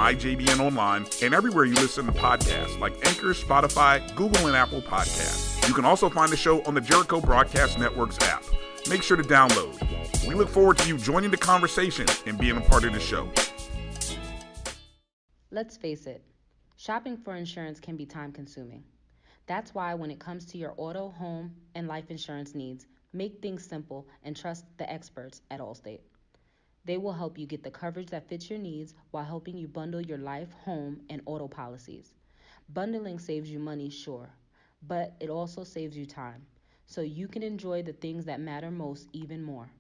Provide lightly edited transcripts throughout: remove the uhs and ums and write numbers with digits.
MyJBN Online and everywhere you listen to podcasts like Anchor, Spotify, Google, and Apple Podcasts. You can also find the show on the Jericho Broadcast Network's app. Make sure to download. We look forward to you joining the conversation and being a part of the show. Let's face it, shopping for insurance can be time-consuming. That's why when it comes to your auto, home, and life insurance needs, make things simple and trust the experts at Allstate. They will help you get the coverage that fits your needs while helping you bundle your life, home, and auto policies. Bundling saves you money, sure, but it also saves you time, so you can enjoy the things that matter most even more.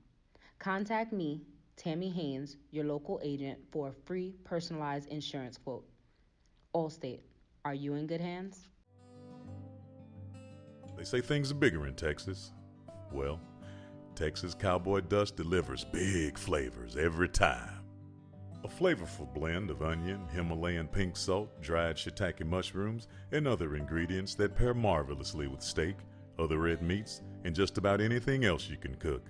Contact me, Tammy Haynes, your local agent, for a free personalized insurance quote. Allstate, are you in good hands? They say things are bigger in Texas. Well, Texas Cowboy Dust delivers big flavors every time. A flavorful blend of onion, Himalayan pink salt, dried shiitake mushrooms, and other ingredients that pair marvelously with steak, other red meats, and just about anything else you can cook.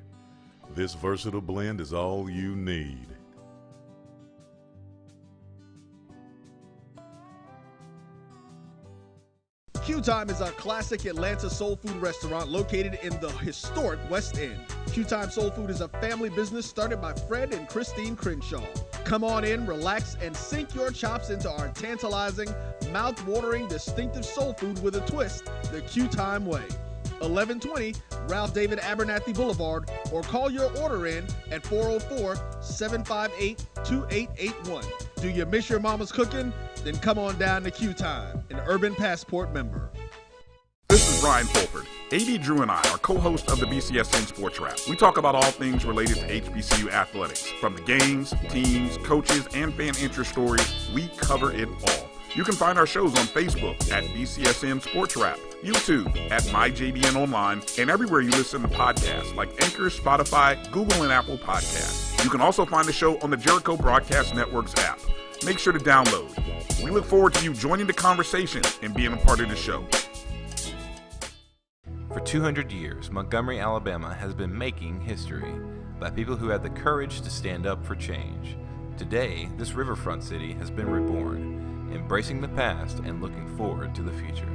This versatile blend is all you need. Q Time is our classic Atlanta soul food restaurant located in the historic West End. Q Time Soul Food is a family business started by Fred and Christine Crenshaw. Come on in, relax, and sink your chops into our tantalizing, mouth-watering, distinctive soul food with a twist, the Q Time way. 1120 Ralph David Abernathy Boulevard, or call your order in at 404-758-2881. Do you miss your mama's cooking? Then come on down to Q Time, an Urban Passport member. This is Ryan Fulford. AD Drew and I are co-hosts of the BCSN Sports Wrap. We talk about all things related to HBCU athletics. From the games, teams, coaches, and fan interest stories, we cover it all. You can find our shows on Facebook at BCSN Sports Wrap, YouTube at MyJBN Online, and everywhere you listen to podcasts like Anchor, Spotify, Google, and Apple Podcasts. You can also find the show on the Jericho Broadcast Network's app. Make sure to download. We look forward to you joining the conversation and being a part of the show. For 200 years, Montgomery, Alabama has been making history by people who had the courage to stand up for change. Today, this riverfront city has been reborn, embracing the past and looking forward to the future.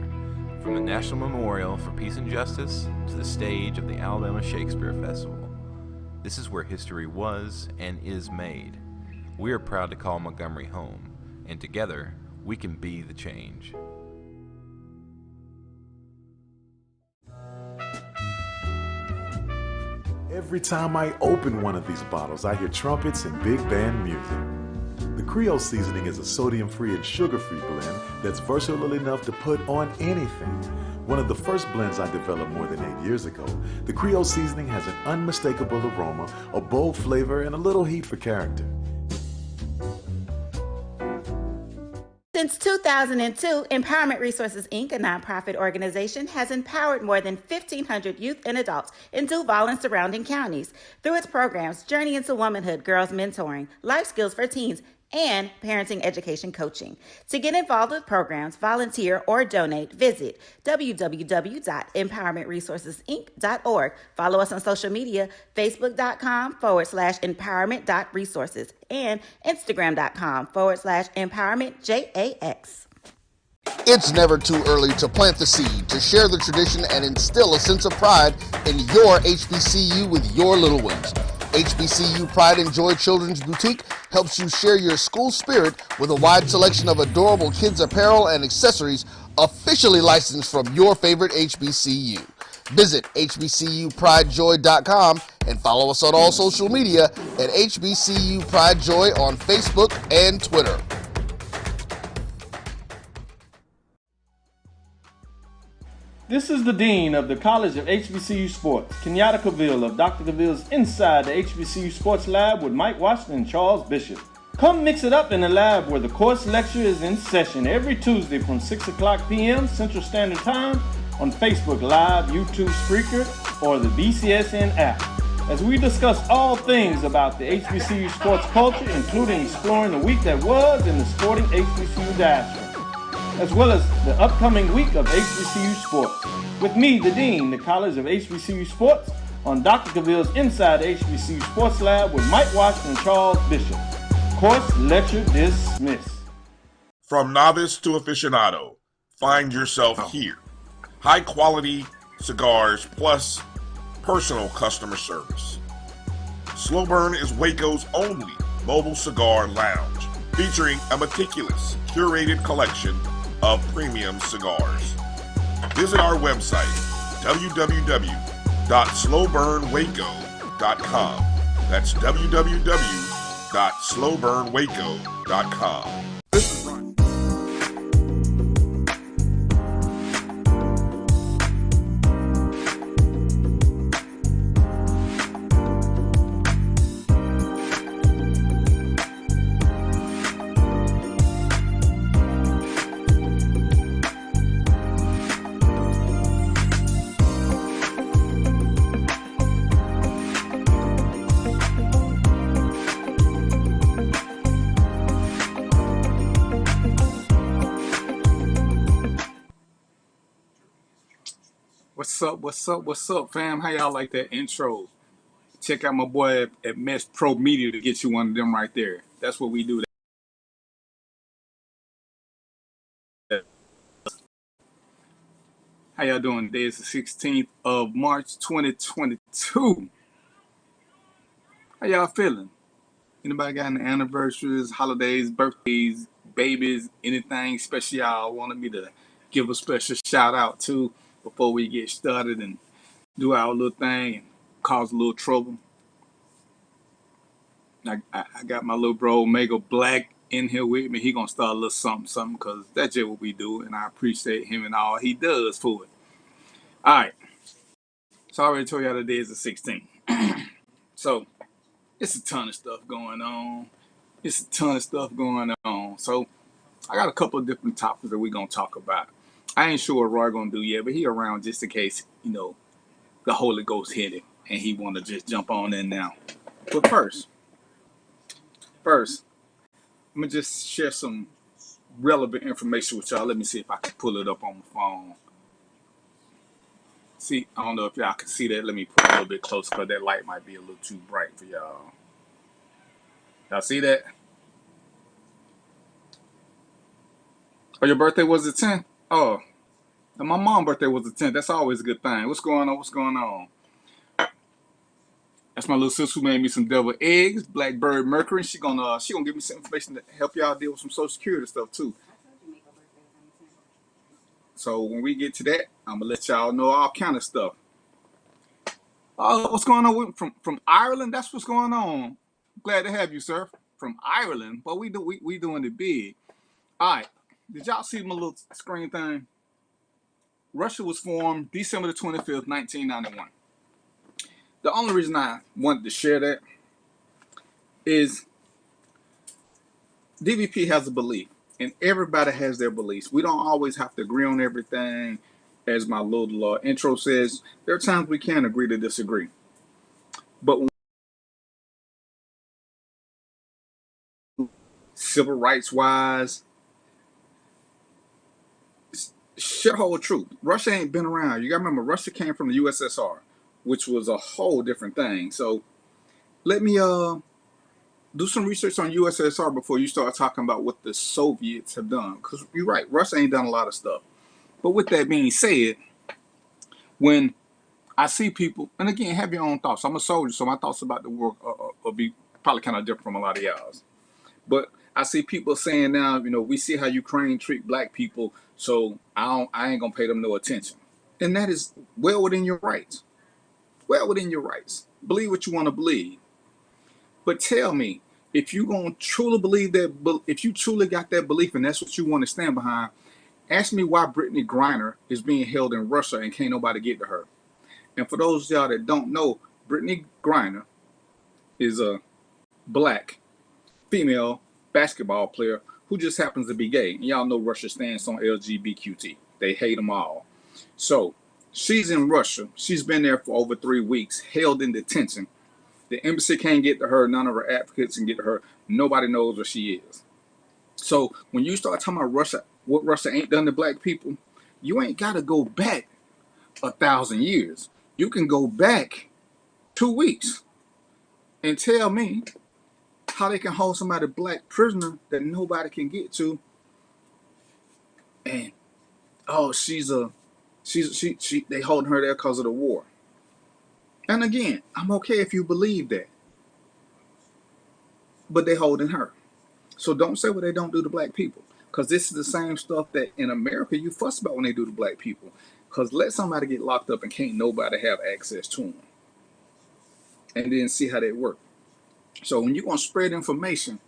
From the National Memorial for Peace and Justice to the stage of the Alabama Shakespeare Festival, this is where history was and is made. We are proud to call Montgomery home, and together, we can be the change. Every time I open one of these bottles, I hear trumpets and big band music. The Creole Seasoning is a sodium-free and sugar-free blend that's versatile enough to put on anything. One of the first blends I developed more than 8 years ago, the Creole Seasoning has an unmistakable aroma, a bold flavor, and a little heat for character. Since 2002, Empowerment Resources, Inc., a nonprofit organization, has empowered more than 1,500 youth and adults in Duval and surrounding counties through its programs Journey into Womanhood, Girls Mentoring, Life Skills for Teens, and Parenting Education Coaching. To get involved with programs, volunteer, or donate, visit www.empowermentresourcesinc.org. Follow us on social media, facebook.com/empowerment.resources and instagram.com/empowermentjax. It's never too early to plant the seed, to share the tradition, and instill a sense of pride in your HBCU with your little ones. HBCU Pride and Joy Children's Boutique helps you share your school spirit with a wide selection of adorable kids' apparel and accessories officially licensed from your favorite HBCU. Visit hbcupridejoy.com and follow us on all social media at HBCU Pride Joy on Facebook and Twitter. This is the Dean of the College of HBCU Sports, Kenyatta Cavill of Dr. Cavill's Inside the HBCU Sports Lab with Mike Washington and Charles Bishop. Come mix it up in the lab where the course lecture is in session every Tuesday from 6 o'clock p.m. Central Standard Time on Facebook Live, YouTube Spreaker, or the BCSN app, as we discuss all things about the HBCU sports culture, including exploring the week that was in the sporting HBCU diaspora, as well as the upcoming week of HBCU sports. With me, the Dean, the College of HBCU Sports, on Dr. Cavill's Inside the HBCU Sports Lab with Mike Washington and Charles Bishop. Course lecture dismissed. From novice to aficionado, find yourself here. High quality cigars plus personal customer service. Slow Burn is Waco's only mobile cigar lounge, featuring a meticulous, curated collection of premium cigars. Visit our website, www.slowburnwaco.com. That's www.slowburnwaco.com. This is Ryan. What's up, fam? How y'all like that intro? Check out my boy at Mesh Pro Media to get you one of them right there. That's what we do. How y'all doing? Today is the 16th of March, 2022. How y'all feeling? Anybody got any anniversaries, holidays, birthdays, babies, anything special y'all wanted me to give a special shout out to before we get started and do our little thing and cause a little trouble? I got my little bro Omega Black in here with me. He gonna start a little something because that's just what we do, and I appreciate him and all he does for it. All right, so I already told y'all today is the 16th. So it's a ton of stuff going on. So I got a couple of different topics that we're gonna talk about. I ain't sure what Roy gonna do yet, but he around just in case, the Holy Ghost hit him and he wanna just jump on in now. But first, I'm gonna just share some relevant information with y'all. Let me see if I can pull it up on my phone. See, I don't know if y'all can see that. Let me put it a little bit closer because that light might be a little too bright for y'all. Y'all see that? Oh, your birthday was the 10th? Oh, and my mom's birthday was the 10th. That's always a good thing. What's going on? That's my little sister who made me some deviled eggs, Blackbird Mercury. She gonna give me some information to help y'all deal with some Social Security stuff too. So when we get to that, I'm gonna let y'all know all kind of stuff. What's going on from Ireland? That's what's going on. Glad to have you, sir. From Ireland, but we doing it big. All right, did y'all see my little screen thing? Russia was formed December the 25th, 1991. The only reason I wanted to share that is DVP has a belief, and everybody has their beliefs. We don't always have to agree on everything. As my little intro says, there are times we can agree to disagree. But civil rights wise, shit hold truth. Russia ain't been around. You gotta remember, Russia came from the USSR, which was a whole different thing. So let me do some research on USSR before you start talking about what the Soviets have done. Because you're right, Russia ain't done a lot of stuff. But with that being said, when I see people, and again, have your own thoughts. I'm a soldier, so my thoughts about the war will be probably kind of different from a lot of y'all's. But I see people saying now, we see how Ukraine treat black people, so I ain't gonna pay them no attention. And that is well within your rights. Believe what you want to believe. But tell me, if you gonna truly believe that, if you truly got that belief and that's what you want to stand behind, ask me why Brittany Griner is being held in Russia and can't nobody get to her. And for those of y'all that don't know, Brittany Griner is a black female basketball player who just happens to be gay. And y'all know Russia stands on LGBTQT. They hate them all. So she's in Russia. She's been there for over 3 weeks, held in detention. The embassy can't get to her. None of her advocates can get to her. Nobody knows where she is. So when you start talking about Russia, what Russia ain't done to black people, you ain't got to go back 1,000 years. You can go back 2 weeks and tell me how they can hold somebody black prisoner that nobody can get to and oh, they holding her there because of the war. And again, I'm okay if you believe that, but they holding her. So don't say what they don't do to black people, because this is the same stuff that in America you fuss about when they do to black people. Because let somebody get locked up and can't nobody have access to them, and then see how they work. So when you're gonna spread information,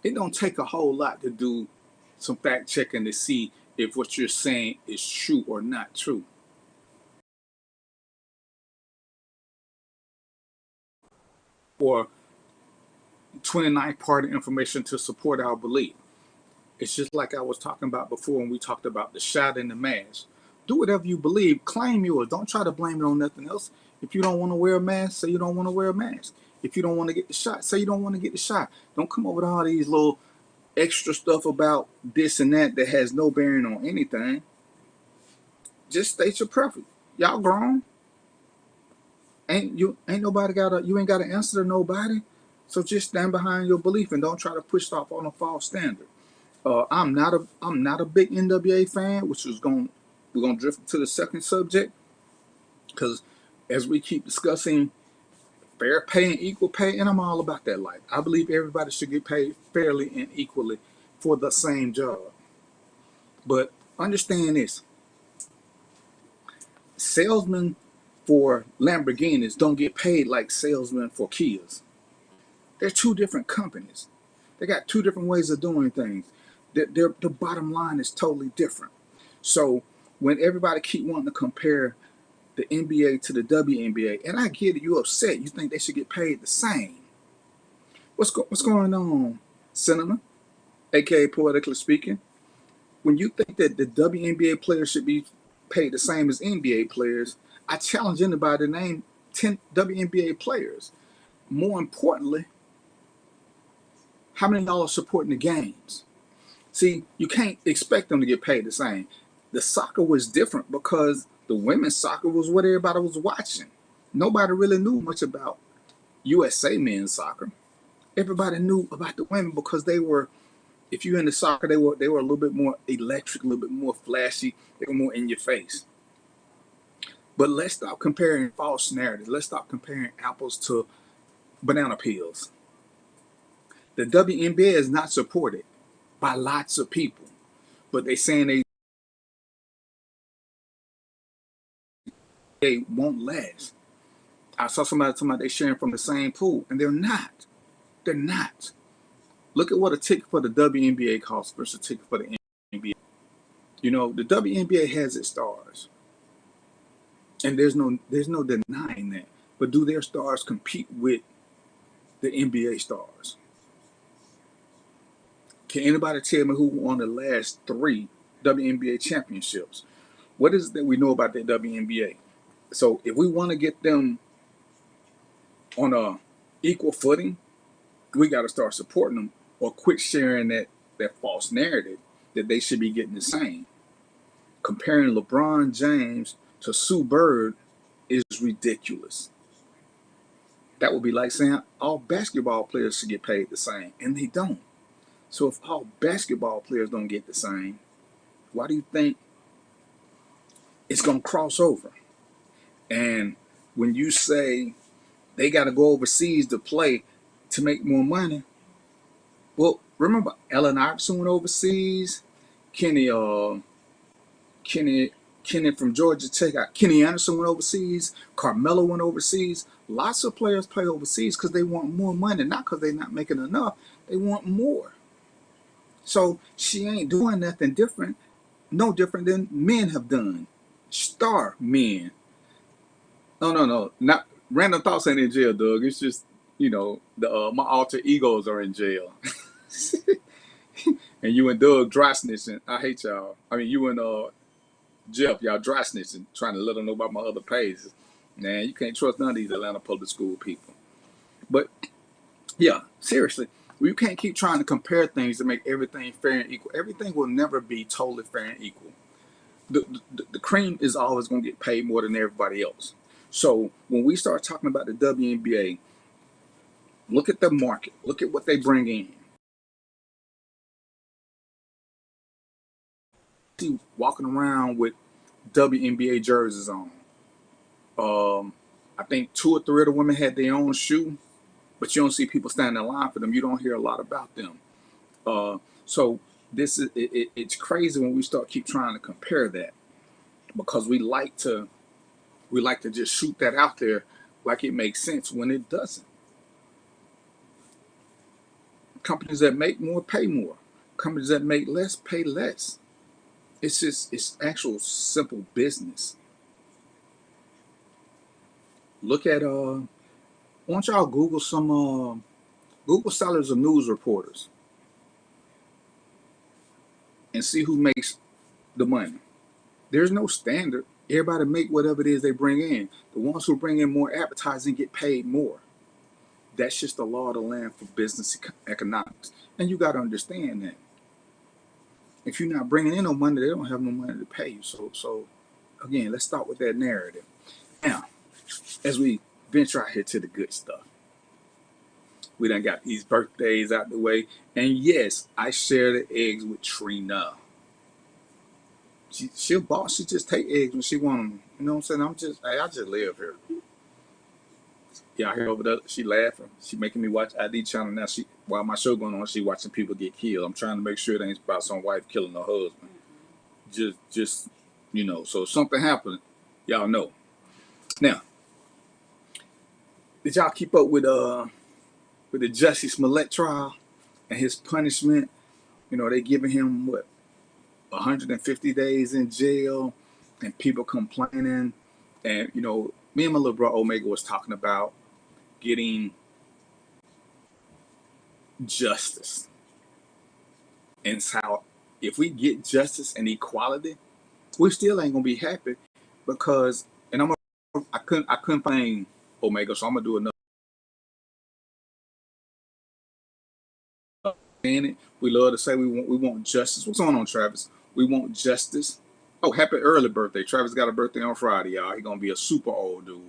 it don't take a whole lot to do some fact checking to see if what you're saying is true or not true. Or 29th party information to support our belief. It's just like I was talking about before when we talked about the shot and the mask. Do whatever you believe, claim yours. Don't try to blame it on nothing else. If you don't want to wear a mask, say you don't want to wear a mask. If you don't want to get the shot, say you don't want to get the shot. Don't come up with all these little extra stuff about this and that has no bearing on anything. Just state your preference. Y'all grown. You ain't gotta answer to nobody. So just stand behind your belief and don't try to push off on a false standard. I'm not a big NWA fan, we're gonna drift to the second subject, because as we keep discussing fair pay and equal pay, and I'm all about that life. I believe everybody should get paid fairly and equally for the same job. But understand this: salesmen for Lamborghinis don't get paid like salesmen for Kias. They're two different companies. They got two different ways of doing things. The bottom line is totally different. So when everybody keep wanting to compare the NBA to the WNBA, and I get it, you're upset. You think they should get paid the same. What's going on, Cinema, aka Poetically Speaking? When you think that the WNBA players should be paid the same as NBA players, I challenge anybody to name 10 WNBA players. More importantly, how many of y'all are supporting the games? See, you can't expect them to get paid the same. The soccer was different because the women's soccer was what everybody was watching. Nobody really knew much about USA men's soccer. Everybody knew about the women because they were, if you're into soccer, they were a little bit more electric, a little bit more flashy. They were more in your face. But let's stop comparing false narratives. Let's stop comparing apples to banana peels. The WNBA is not supported by lots of people, but they saying they won't last. I saw somebody talking about they sharing from the same pool, and they're not. They're not. Look at what a ticket for the WNBA costs versus a ticket for the NBA. You know, the WNBA has its stars, and there's no denying that. But do their stars compete with the NBA stars? Can anybody tell me who won the last 3 WNBA championships? What is it that we know about the WNBA? So if we want to get them on a equal footing, we got to start supporting them or quit sharing that false narrative that they should be getting the same. Comparing LeBron James to Sue Bird is ridiculous. That would be like saying all basketball players should get paid the same, and they don't. So if all basketball players don't get the same, why do you think it's going to cross over? And when you say they got to go overseas to play to make more money, well, remember Allen Iverson went overseas, Kenny from Georgia Tech, Kenny Anderson went overseas, Carmelo went overseas. Lots of players play overseas because they want more money, not because they're not making enough. They want more. So she ain't doing nothing different, no different than men have done. Star men. No. Not random thoughts ain't in jail, Doug. It's just, you know, my alter egos are in jail. And you and Doug dry snitching. I hate y'all. I mean, you and Jeff, y'all dry snitching, trying to let them know about my other pages. Man, you can't trust none of these Atlanta public school people. But yeah, seriously, you can't keep trying to compare things to make everything fair and equal. Everything will never be totally fair and equal. The cream is always going to get paid more than everybody else. So when we start talking about the WNBA, look at the market. Look at what they bring in. see walking around with WNBA jerseys on. I think 2 or 3 of the women had their own shoe, but you don't see people standing in line for them. You don't hear a lot about them. So this is it's crazy when we start keep trying to compare that, because we like to just shoot that out there like it makes sense when it doesn't. Companies that make more pay more. Companies that make less pay less. It's actual simple business. Look at why don't y'all Google some Google salaries of news reporters and see who makes the money. There's no standard. Everybody make whatever it is they bring in. The ones who bring in more advertising get paid more. That's just the law of the land for business economics. And you got to understand that. If you're not bringing in no money, they don't have no money to pay you. So again, let's start with that narrative. Now, as we venture out here to the good stuff, we done got these birthdays out the way. And yes, I share the eggs with Trina. She'll boss. She just take eggs when she want them. You know what I'm saying? I just live here. Y'all hear over there? She laughing. She making me watch ID channel now. While my show going on, she watching people get killed. I'm trying to make sure it ain't about some wife killing her husband. Just so if something happened, y'all know. Now, did y'all keep up with the Jussie Smollett trial and his punishment? They giving him 150 days in jail, and people complaining. And me and my little bro Omega was talking about getting justice, and how if we get justice and equality, we still ain't gonna be happy, because I couldn't find Omega, so I'm gonna do another. We love to say we want justice. What's going on, Travis? We want justice. Oh, happy early birthday. Travis got a birthday on Friday, y'all. He gonna be a super old dude.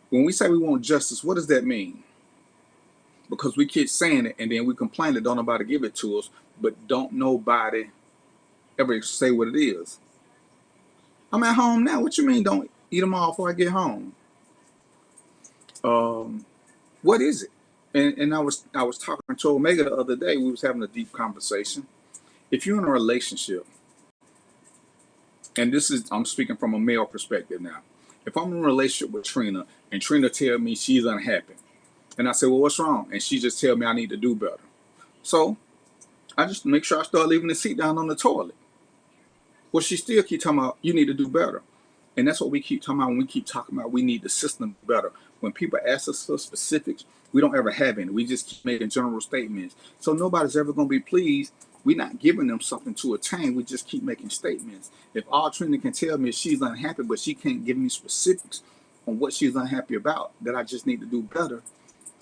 When we say we want justice, what does that mean? Because we keep saying it and then we complain that don't nobody give it to us, but don't nobody ever say what it is. I'm at home now. What you mean don't eat them all before I get home? What is it? And I was talking to Omega the other day. We was having a deep conversation. If you're in a relationship, and I'm speaking from a male perspective now. If I'm in a relationship with Trina and Trina tell me she's unhappy, and I say, well, what's wrong? And she just tell me I need to do better. So I just make sure I start leaving the seat down on the toilet. Well, she still keep talking about you need to do better. And that's what we keep talking about when we keep talking about we need the system better. When people ask us for specifics, we don't ever have any. We just keep making general statements. So nobody's ever going to be pleased. We're not giving them something to attain. We just keep making statements. If all Trina can tell me is she's unhappy, but she can't give me specifics on what she's unhappy about, that I just need to do better,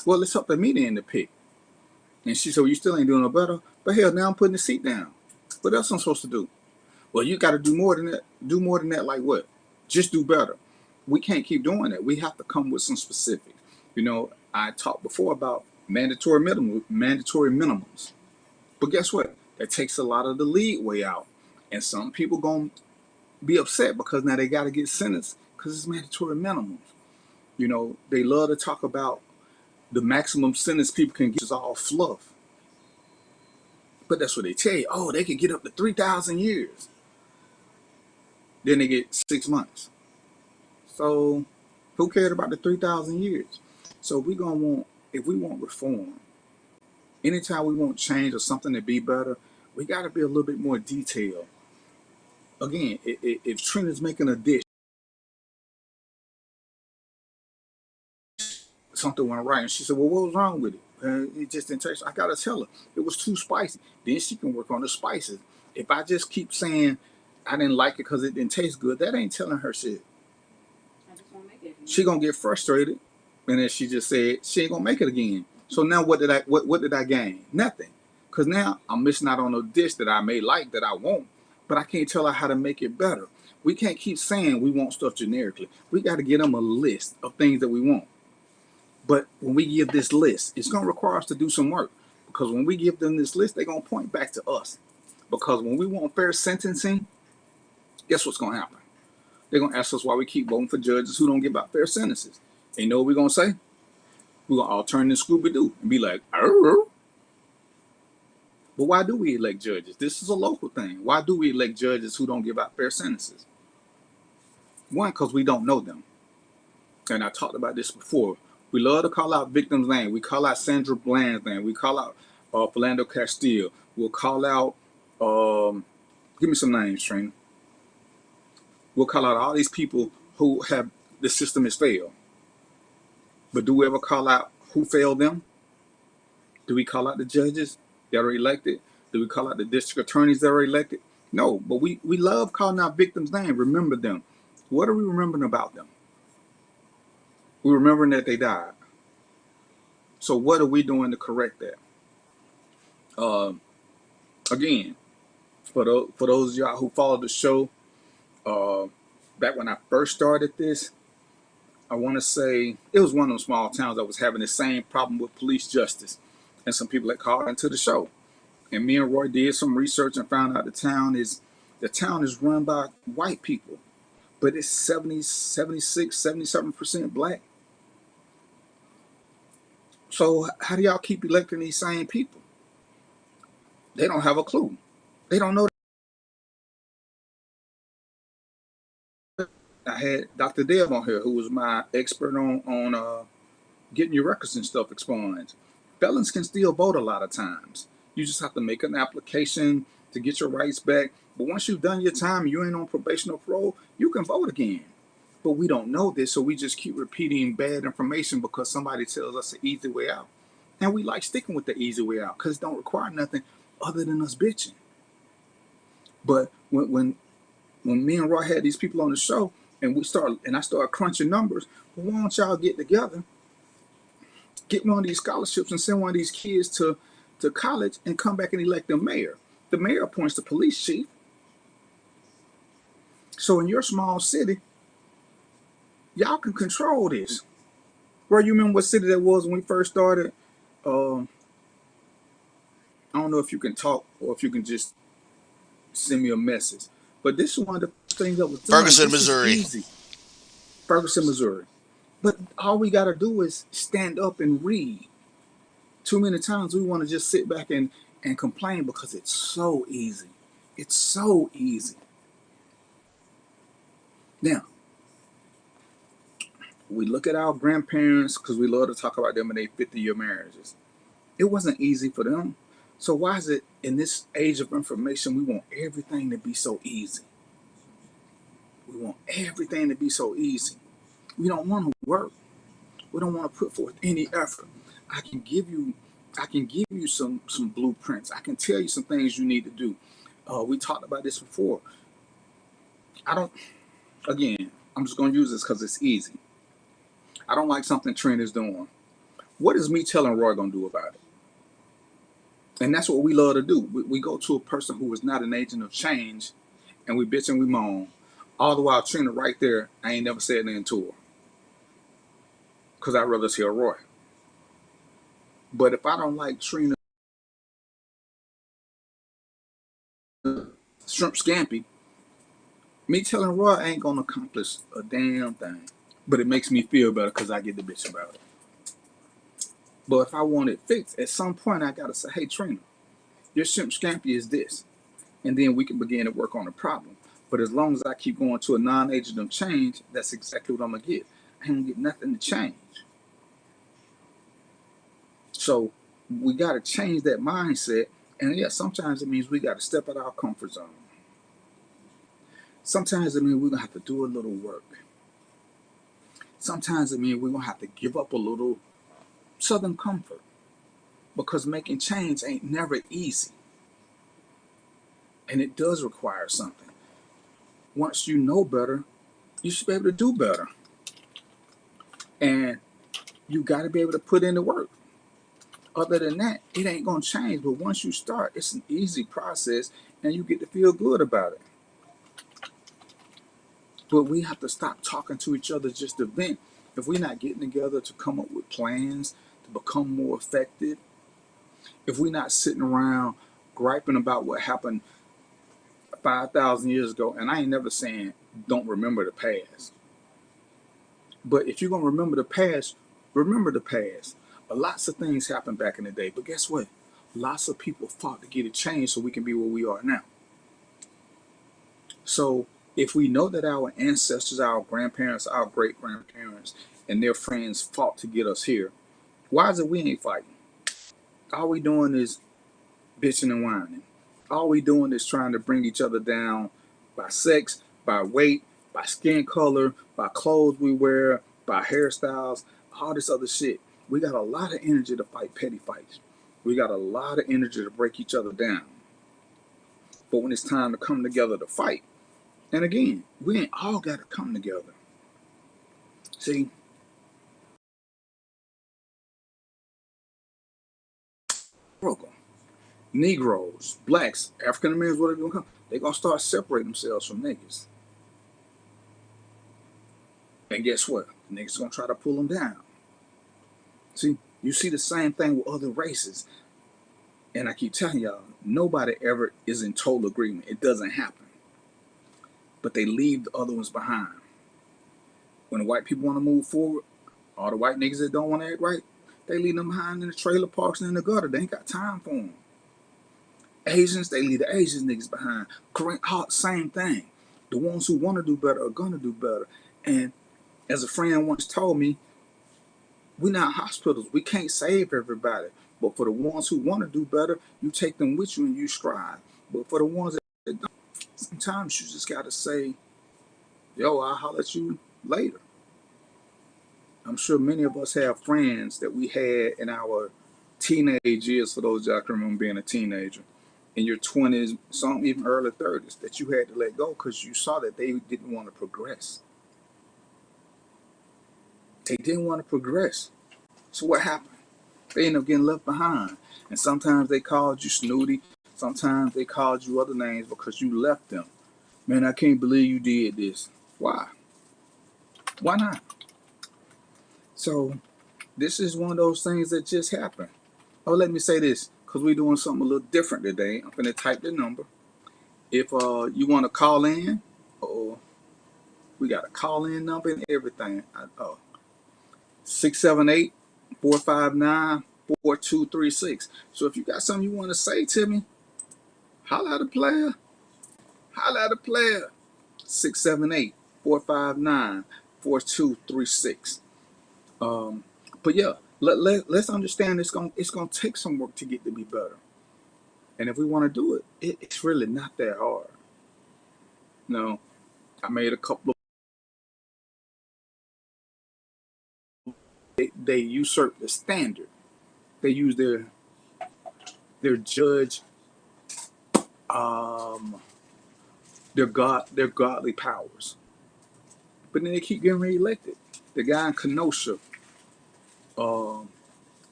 well, it's up to me then to pick. And she said, well, you still ain't doing no better. But hell, now I'm putting the seat down. What else am I supposed to do? Well, you got to do more than that. Do more than that, like what? Just do better. We can't keep doing that. We have to come with some specifics. I talked before about mandatory minimums. But guess what? That takes a lot of the leeway out. And some people going to be upset because now they got to get sentenced because it's mandatory minimums. They love to talk about the maximum sentence people can get is all fluff. But that's what they tell you. Oh, they can get up to 3,000 years. Then they get 6 months. So who cared about the 3,000 years? So if we want reform, anytime we want change or something to be better, we got to be a little bit more detailed. Again, if Trina's making a dish, something went right, and she said, well, what was wrong with it? It just didn't taste. I got to tell her it was too spicy. Then she can work on the spices. If I just keep saying I didn't like it because it didn't taste good, that ain't telling her shit. She gonna get frustrated, and then she just said she ain't gonna make it again. So now what did I gain? Nothing. Because now I'm missing out on a dish that I may like, that I want, but I can't tell her how to make it better. We can't keep saying we want stuff generically. We got to give them a list of things that we want. But when we give this list, it's going to require us to do some work. Because when we give them this list, they're going to point back to us. Because when we want fair sentencing, guess what's going to happen? They're going to ask us why we keep voting for judges who don't give out fair sentences. And you know what we're going to say? We're going to all turn into Scooby-Doo and be like, arr. But why do we elect judges? This is a local thing. Why do we elect judges who don't give out fair sentences? One, because we don't know them. And I talked about this before. We love to call out victims' name. We call out Sandra Bland's name. We call out Philando Castile. We'll call out, give me some names, Trina. We'll call out all these people who have, the system has failed. But do we ever call out who failed them? Do we call out the judges that are elected? Do we call out the district attorneys that are elected? No, but we love calling out victims' names. Remember them. What are we remembering about them? We're remembering that they died. So what are we doing to correct that? Again, for those of y'all who followed the show, back when I first started this, I want to say it was one of those small towns that was having the same problem with police justice. And some people that called into the show. And me and Roy did some research and found out the town is run by white people. But it's 76, 77% black. So how do y'all keep electing these same people? They don't have a clue. They don't know. I had Dr. Deb on here, who was my expert on getting your records and stuff expunged. Felons can still vote a lot of times. You just have to make an application to get your rights back. But once you've done your time, you ain't on probation or parole, you can vote again. But we don't know this, so we just keep repeating bad information because somebody tells us the easy way out. And we like sticking with the easy way out because it don't require nothing other than us bitching. But when me and Roy had these people on the show and I started crunching numbers, well, why don't y'all get together, get one of these scholarships and send one of these kids to college and come back and elect them mayor. The mayor appoints the police chief. So in your small city, y'all can control this. Roy, you remember what city that was when we first started? I don't know if you can talk or if you can just send me a message. But this is one of the things that was done. Ferguson, Missouri. Easy. Ferguson, Missouri. But all we got to do is stand up and read. Too many times we want to just sit back and complain because it's so easy. It's so easy. Now, we look at our grandparents because we love to talk about them in their 50-year marriages. It wasn't easy for them. So why is it in this age of information we want everything to be so easy? We want everything to be so easy. We don't want to work. We don't want to put forth any effort. I can give you some blueprints. I can tell you some things you need to do. We talked about this before. I'm just going to use this because it's easy. I don't like something Trina's doing. What is me telling Roy going to do about it? And that's what we love to do. We go to a person who is not an agent of change, and we bitch and we moan. All the while Trina right there, I ain't never said anything to her. Because I'd rather hear Roy. But if I don't like Trina shrimp scampi, me telling Roy ain't going to accomplish a damn thing. But it makes me feel better because I get the bitch about it. But if I want it fixed, at some point I got to say, hey, Trina, your shrimp scampi is this. And then we can begin to work on the problem. But as long as I keep going to a non-agent of change, that's exactly what I'm going to get. I ain't going to get nothing to change. So we got to change that mindset. And yeah, sometimes it means we got to step out of our comfort zone. Sometimes it means we're going to have to do a little work. Sometimes it means we're going to have to give up a little southern comfort. Because making change ain't never easy. And it does require something. Once you know better, you should be able to do better. And you got to be able to put in the work. Other than that, it ain't going to change. But once you start, it's an easy process and you get to feel good about it. But we have to stop talking to each other just to vent. If we're not getting together to come up with plans to become more effective, if we're not sitting around griping about what happened 5,000 years ago, and I ain't never saying don't remember the past. But if you're going to remember the past, remember the past. Lots of things happened back in the day, but guess what? Lots of people fought to get it changed so we can be where we are now. So if we know that our ancestors, our grandparents, our great-grandparents, and their friends fought to get us here, why is it we ain't fighting? All we doing is bitching and whining. All we doing is trying to bring each other down by sex, by weight, by skin color, by clothes we wear, by hairstyles, all this other shit. We got a lot of energy to fight petty fights. We got a lot of energy to break each other down. But when it's time to come together to fight, and again, we ain't all got to come together. See, Negroes, blacks, African Americans, whatever you want to come, they're going to start separating themselves from niggas. And guess what? The niggas going to try to pull them down. See, you see the same thing with other races. And I keep telling y'all, nobody ever is in total agreement. It doesn't happen. But they leave the other ones behind. When the white people want to move forward, all the white niggas that don't want to act right, they leave them behind in the trailer parks and in the gutter. They ain't got time for them. Asians, they leave the Asian niggas behind. Korean, same thing. The ones who want to do better are going to do better. And as a friend once told me, we're not hospitals. We can't save everybody. But for the ones who want to do better, you take them with you and you strive. But for the ones that don't, sometimes you just got to say, yo, I'll holler at you later. I'm sure many of us have friends that we had in our teenage years, for those y'all can remember being a teenager, in your 20s, some even early 30s, that you had to let go because you saw that they didn't want to progress. They didn't want to progress. So what happened? They ended up getting left behind. And sometimes they called you snooty. Sometimes they called you other names because you left them. Man, I can't believe you did this. Why? Why not? So this is one of those things that just happened. Oh, let me say this, because we're doing something a little different today. I'm going to type the number. If you want to call in, we got a call-in number and everything. 678-459-4236. So if you got something you want to say to me, holla at a player. Holla at a player. 678-459-4236. But yeah, let's understand it's gonna take some work to get to be better. And if we want to do it, it's really not that hard. No, I made a couple of they usurp the standard. They use their judge their godly powers. But then they keep getting reelected. The guy in Kenosha,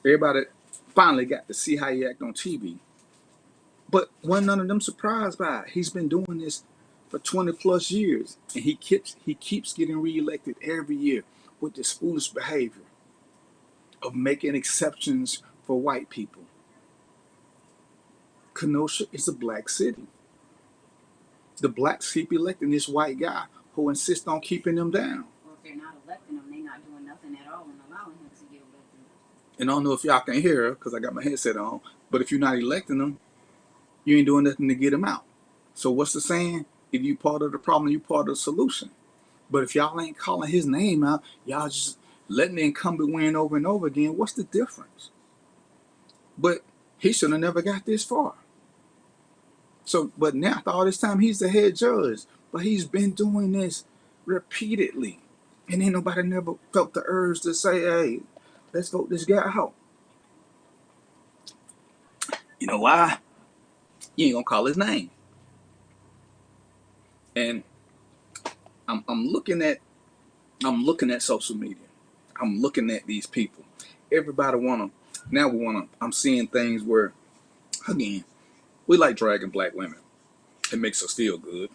everybody finally got to see how he act on TV. But wasn't none of them surprised by it. He's been doing this for 20 plus years, and he keeps getting reelected every year with this foolish behavior of making exceptions for white people. Kenosha is a black city. The blacks keep electing this white guy who insists on keeping them down. Well, if they're not electing him, they're not doing nothing at all and allowing him to get elected. And I don't know if y'all can hear her because I got my headset on, but if you're not electing them, you ain't doing nothing to get him out. So what's the saying? If you part of the problem, you part of the solution. But if y'all ain't calling his name out, y'all just letting the incumbent win over and over again, what's the difference? But he should have never got this far. So, but now after all this time, he's the head judge. But he's been doing this repeatedly. And ain't nobody never felt the urge to say, hey, let's vote this guy out. You know why? You ain't gonna call his name. And I'm looking at social media. I'm looking at these people. Everybody I'm seeing things where, again, we like dragging black women. It makes us feel good.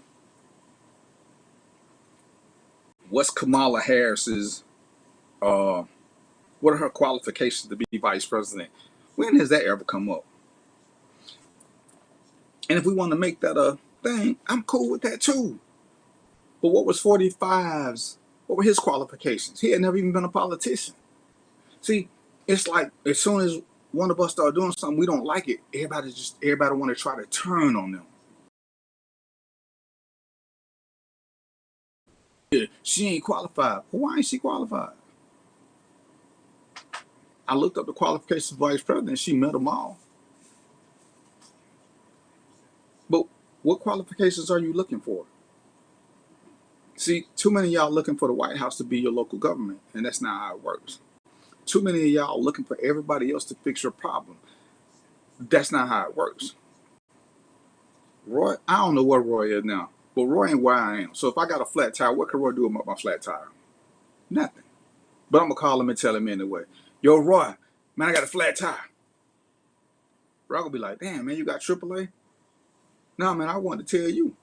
What's Kamala Harris's, what are her qualifications to be vice president? When has that ever come up? And if we want to make that thing, I'm cool with that too. But what was 45's? What were his qualifications? He had never even been a politician. See, it's like as soon as one of us start doing something we don't like it, everybody want to try to turn on them. Yeah, she ain't qualified. Well, why ain't she qualified? I looked up the qualifications of vice president. She met them all. But what qualifications are you looking for? See, too many of y'all looking for the White House to be your local government, and that's not how it works. Too many of y'all looking for everybody else to fix your problem. That's not how it works. Roy, I don't know where Roy is now, but Roy ain't where I am. So if I got a flat tire, what can Roy do about my flat tire? Nothing. But I'm going to call him and tell him anyway. Yo, Roy, man, I got a flat tire. Roy going to be like, damn, man, you got AAA? No, man, I wanted to tell you.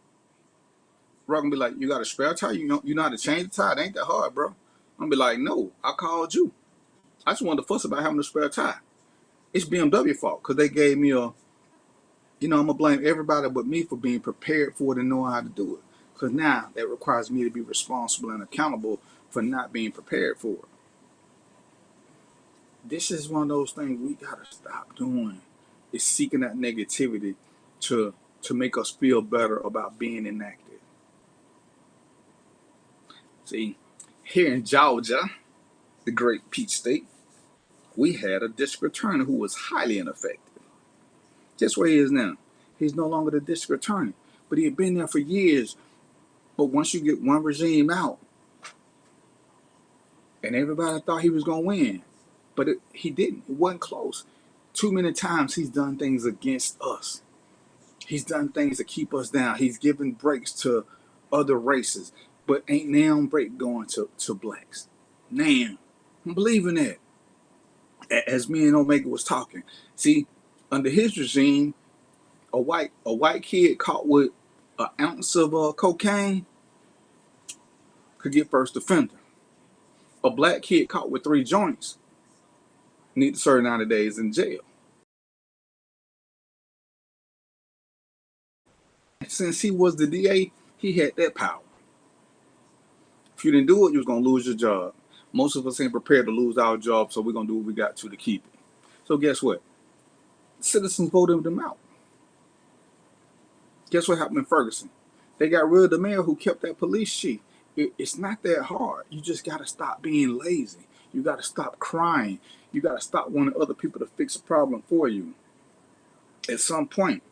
Roy going to be like, you got a spare tire? You know how to change the tire? It ain't that hard, bro. I'm going to be like, no, I called you. I just wanted to fuss about having a spare tire. It's BMW fault because they gave me a, I'm going to blame everybody but me for being prepared for it and knowing how to do it. Because now that requires me to be responsible and accountable for not being prepared for it. This is one of those things we got to stop doing. It's seeking that negativity to make us feel better about being enacted. See, here in Georgia, the great peach state, we had a district attorney who was highly ineffective. Guess where he is now? He's no longer the district attorney, but he had been there for years. But once you get one regime out, and everybody thought he was going to win, but he didn't. It wasn't close. Too many times he's done things against us. He's done things to keep us down. He's given breaks to other races, but ain't now break going to blacks. Now, I'm believing that. As me and Omega was talking, see, under his regime, a white kid caught with an ounce of cocaine could get first offender. A black kid caught with 3 joints need to serve 90 days in jail. Since he was the DA, he had that power. If you didn't do it, you was going to lose your job. Most of us ain't prepared to lose our job, so we're going to do what we got to keep it. So guess what? Citizens voted them out. Guess what happened in Ferguson? They got rid of the mayor who kept that police chief. It's not that hard. You just got to stop being lazy. You got to stop crying. You got to stop wanting other people to fix a problem for you. At some point,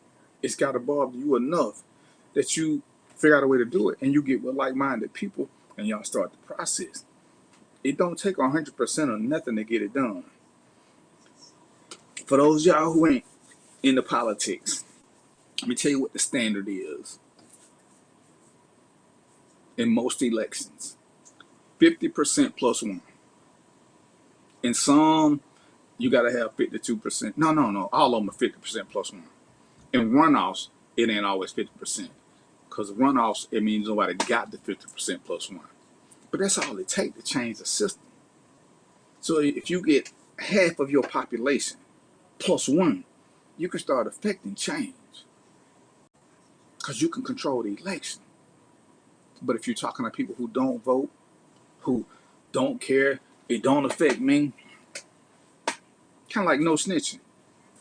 it's got to bother you enough that you figure out a way to do it, and you get with like-minded people, and y'all start the process. It don't take 100% of nothing to get it done. For those y'all who ain't into politics, let me tell you what the standard is in most elections. 50% plus 1. In some, you got to have 52%. No. All of them are 50% plus 1. In runoffs, it ain't always 50%. Because runoffs, it means nobody got the 50% plus 1. But that's all it takes to change the system. So if you get half of your population plus 1, you can start affecting change. Because you can control the election. But if you're talking to people who don't vote, who don't care, it don't affect me, kind of like no snitching.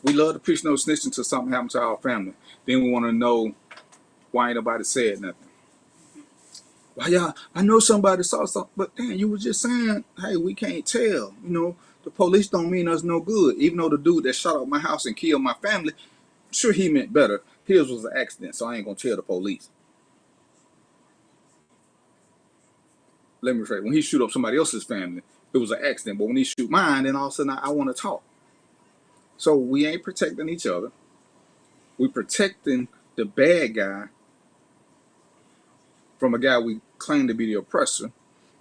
We love to preach no snitching until something happens to our family. Then we want to know why ain't nobody said nothing. Well, yeah, I know somebody saw something, but damn, you were just saying, hey, we can't tell. The police don't mean us no good. Even though the dude that shot up my house and killed my family, sure he meant better. His was an accident, so I ain't gonna tell the police. Let me rephrase. When he shoot up somebody else's family, it was an accident. But when he shoot mine, then all of a sudden I want to talk. So we ain't protecting each other. We protecting the bad guy from a guy we claim to be the oppressor.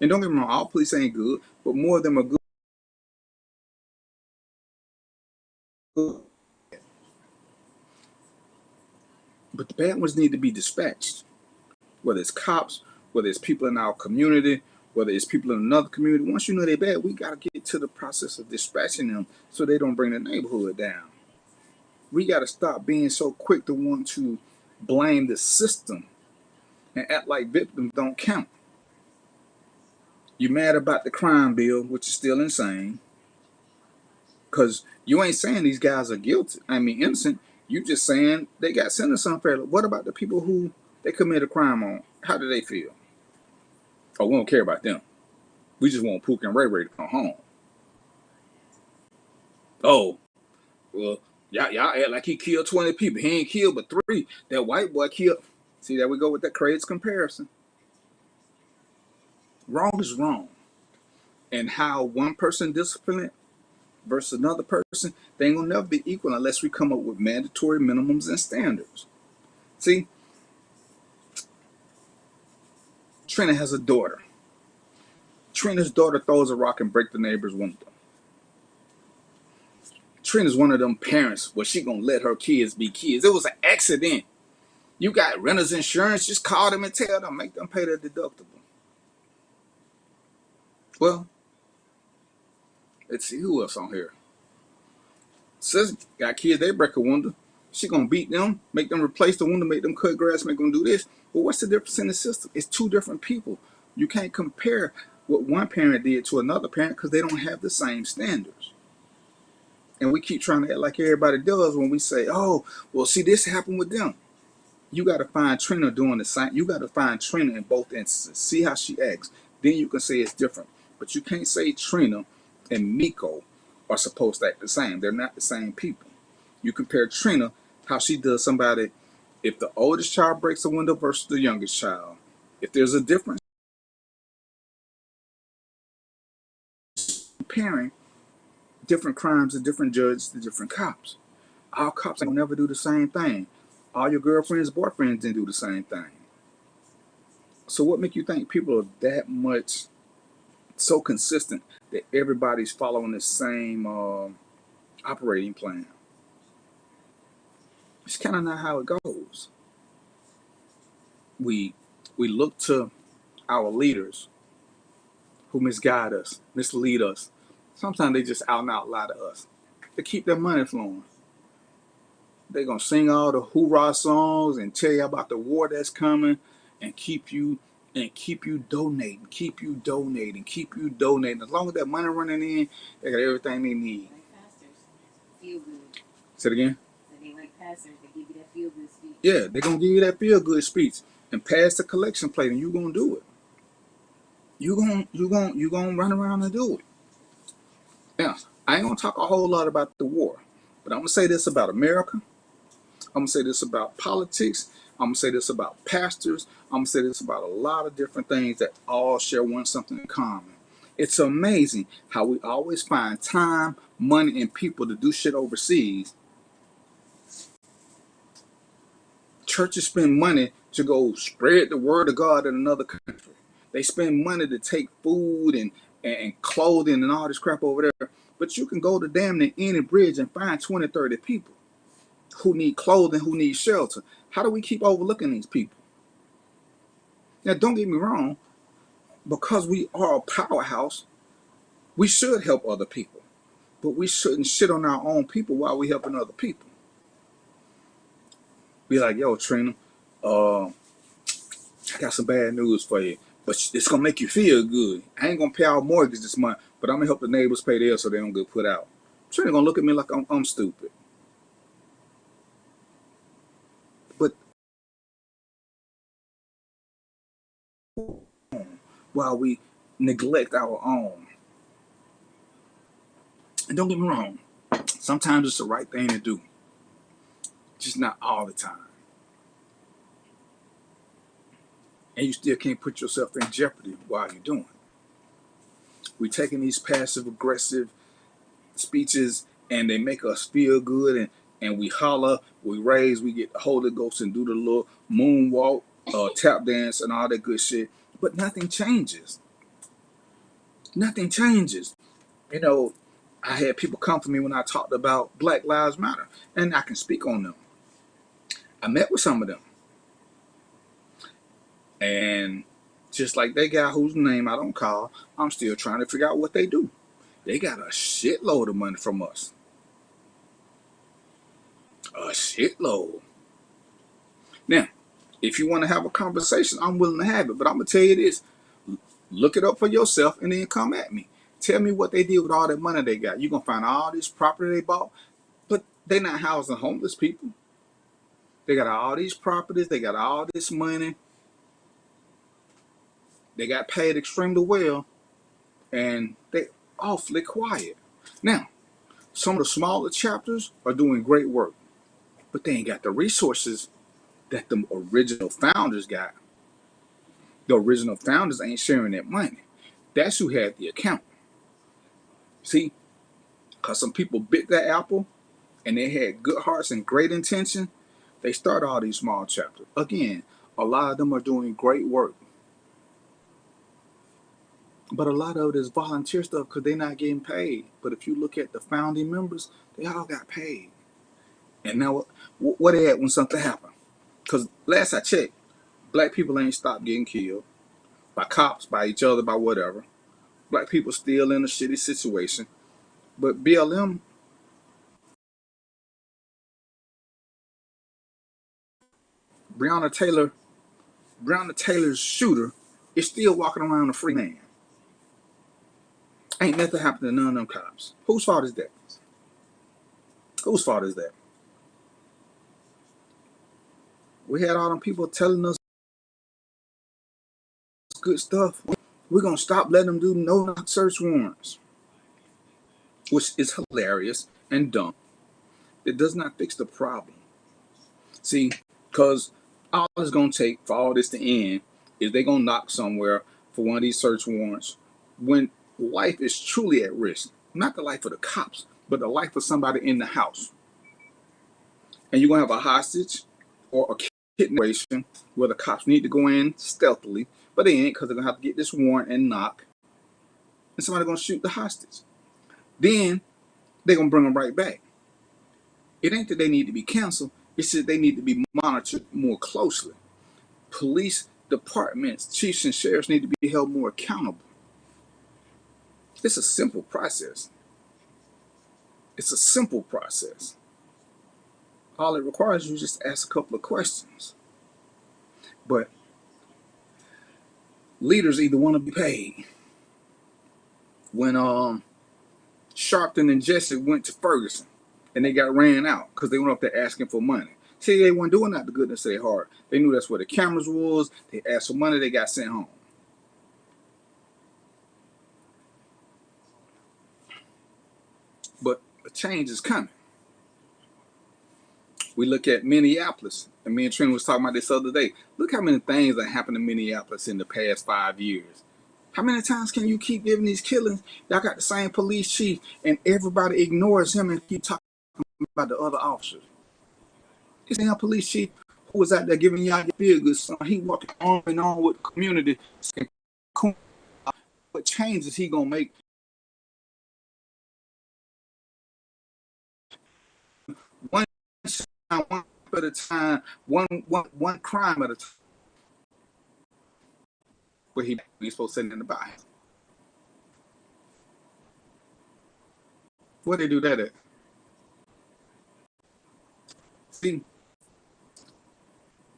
And don't get me wrong, all police ain't good, but more of them are good. But the bad ones need to be dispatched. Whether it's cops, whether it's people in our community, whether it's people in another community. Once you know they're bad, we got to get to the process of dispatching them so they don't bring the neighborhood down. We got to stop being so quick to want to blame the system and act like victims don't count. You mad about the crime bill, which is still insane, because you ain't saying these guys are guilty. I mean, innocent. You just saying they got sentenced unfairly. What about the people who they commit a crime on? How do they feel? Oh, we don't care about them. We just want Pook and Ray Ray to come home. Oh, well, y'all act like he killed 20 people. He ain't killed but 3. That white boy killed. See, there we go with that crazy comparison. Wrong is wrong. And how one person disciplined versus another person, they ain't gonna never be equal unless we come up with mandatory minimums and standards. See, Trina has a daughter. Trina's daughter throws a rock and breaks the neighbor's window. Trina's one of them parents where she gonna let her kids be kids. It was an accident. You got renter's insurance, just call them and tell them, make them pay their deductible. Well, let's see who else on here. Sis got kids, they break a window. She gonna beat them, make them replace the window, make them cut grass, make them do this. Well, what's the difference in the system? It's 2 different people. You can't compare what one parent did to another parent because they don't have the same standards. And we keep trying to act like everybody does when we say, oh, well, see, this happened with them. You got to find Trina doing the same. You got to find Trina in both instances. See how she acts. Then you can say it's different. But you can't say Trina and Miko are supposed to act the same. They're not the same people. You compare Trina, how she does somebody, if the oldest child breaks a window versus the youngest child, if there's a difference, comparing different crimes to different judges to different cops. All cops ain't gonna never do the same thing. All your girlfriends, boyfriends didn't do the same thing. So what make you think people are that much so consistent that everybody's following the same operating plan? It's kind of not how it goes. We look to our leaders who misguide us, mislead us. Sometimes they just out and out lie to us. They keep their money flowing. They're going to sing all the hoorah songs and tell you about the war that's coming and keep you donating, keep you donating. As long as that money running in, they got everything they need. Like pastors, feel good. Say it again? They like pastors, they give you that feel good speech. Yeah, they're going to give you that feel good speech and pass the collection plate and you're going to do it. You're going to run around and do it. Now, I ain't going to talk a whole lot about the war, but I'm going to say this about America. I'm going to say this about politics. I'm going to say this about pastors. I'm going to say this about a lot of different things that all share something in common. It's amazing how we always find time, money, and people to do shit overseas. Churches spend money to go spread the word of God in another country. They spend money to take food and clothing and all this crap over there. But you can go to damn near any bridge and find 20, 30 people who need clothing, who need shelter. How do we keep overlooking these people? Now, don't get me wrong. Because we are a powerhouse, we should help other people. But we shouldn't shit on our own people while we helping other people. Be like, yo, Trina, I got some bad news for you. But it's going to make you feel good. I ain't going to pay our mortgage this month, but I'm going to help the neighbors pay theirs so they don't get put out. Trina going to look at me like I'm stupid. But while we neglect our own. And don't get me wrong, sometimes it's the right thing to do. Just not all the time. And you still can't put yourself in jeopardy while you're doing it. We're taking these passive aggressive speeches and they make us feel good and we holler, we raise, we get the Holy Ghost and do the little moonwalk, tap dance and all that good shit. But nothing changes. Nothing changes. You know, I had people come for me when I talked about Black Lives Matter, and I can speak on them. I met with some of them. And just like that guy whose name I don't call, I'm still trying to figure out what they do. They got a shitload of money from us. A shitload. Now, if you want to have a conversation, I'm willing to have it. But I'm going to tell you this. Look it up for yourself and then come at me. Tell me what they did with all that money they got. You're going to find all this property they bought, but they're not housing homeless people. They got all these properties. They got all this money. They got paid extremely well, and they awfully quiet. Now, some of the smaller chapters are doing great work, but they ain't got the resources that the original founders got. The original founders ain't sharing that money. That's who had the account. See, because some people bit that apple and they had good hearts and great intention, they start all these small chapters. Again, a lot of them are doing great work. But a lot of it is volunteer stuff because they're not getting paid. But if you look at the founding members, they all got paid. And now what they at when something happened? Because last I checked, black people ain't stopped getting killed by cops, by each other, by whatever. Black people still in a shitty situation. But BLM, Breonna Taylor's shooter is still walking around a free man. Ain't nothing happened to none of them cops. Whose fault is that? Whose fault is that? We had all them people telling us good stuff. We're going to stop letting them do no-knock search warrants, which is hilarious and dumb. It does not fix the problem. See, because all it's going to take for all this to end is they're going to knock somewhere for one of these search warrants when life is truly at risk. Not the life of the cops, but the life of somebody in the house. And you're going to have a hostage or a kidnapping where the cops need to go in stealthily, but they ain't because they're going to have to get this warrant and knock. And somebody's going to shoot the hostage. Then they're going to bring them right back. It ain't that they need to be canceled. It's that they need to be monitored more closely. Police departments, chiefs and sheriffs need to be held more accountable. It's a simple process. It's a simple process. All it requires you just ask a couple of questions. But leaders either want to be paid. When Sharpton and Jesse went to Ferguson and they got ran out because they went up there asking for money. See, they weren't doing that the goodness of their heart. They knew that's where the cameras was. They asked for money. They got sent home. But a change is coming. We look at Minneapolis, and me and Trina was talking about this other day. Look how many things that happened in Minneapolis in the past 5 years. How many times can you keep giving these killings? Y'all got the same police chief, and everybody ignores him and keep talking about the other officers. This damn police chief who was out there giving y'all your feel good son, he walking on and on with the community saying, what changes he gonna make? One at a time, one crime at a time. Where he's supposed to send in the body. Where they do that at? See,